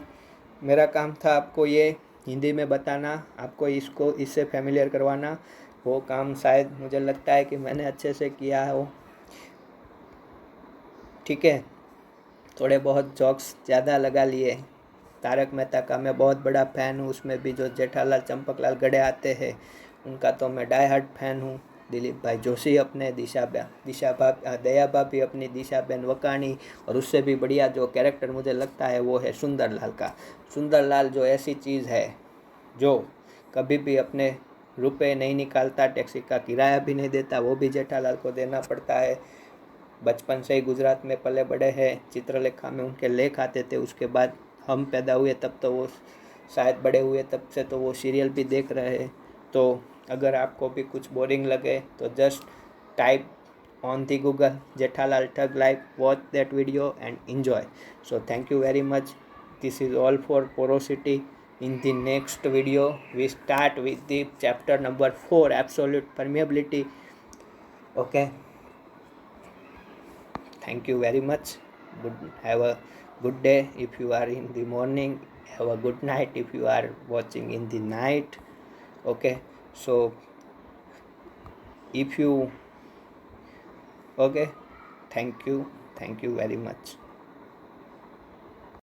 S1: मेरा काम था आपको ये हिंदी में बताना, आपको इससे फैमिलियर करवाना, वो काम शायद मुझे लगता है कि मैंने अच्छे से किया हो। ठीक है, थोड़े बहुत जोक्स ज़्यादा लगा लिए। तारक मेहता का मैं बहुत बड़ा फ़ैन हूँ, उसमें भी जो जेठालाल चंपकलाल गड़े आते हैं उनका तो मैं डाई हार्ट फैन हूँ। दिलीप भाई जोशी अपने दया भाभी अपनी दिशा बहन वकानी, और उससे भी बढ़िया जो कैरेक्टर मुझे लगता है वो है सुंदरलाल का। सुंदरलाल जो ऐसी चीज़ है जो कभी भी अपने रुपए नहीं निकालता, टैक्सी का किराया भी नहीं देता, वो भी जेठालाल को देना पड़ता है। बचपन से ही गुजरात में पले बड़े हैं, चित्रलेखा में उनके लेख आते थे, उसके बाद हम पैदा हुए तब तो वो शायद बड़े हुए तब से तो वो सीरियल भी देख रहे हैं। तो अगर आपको भी कुछ बोरिंग लगे तो just type on the Google Jethalal Thug Life, watch that video and enjoy. So thank you very much. This is all for porosity. In the next video we start with the chapter number 4, absolute permeability. Okay, thank you very much. Have a good day if you are in the morning, have a good night if you are watching in the night. Okay, so if you okay, thank you very much.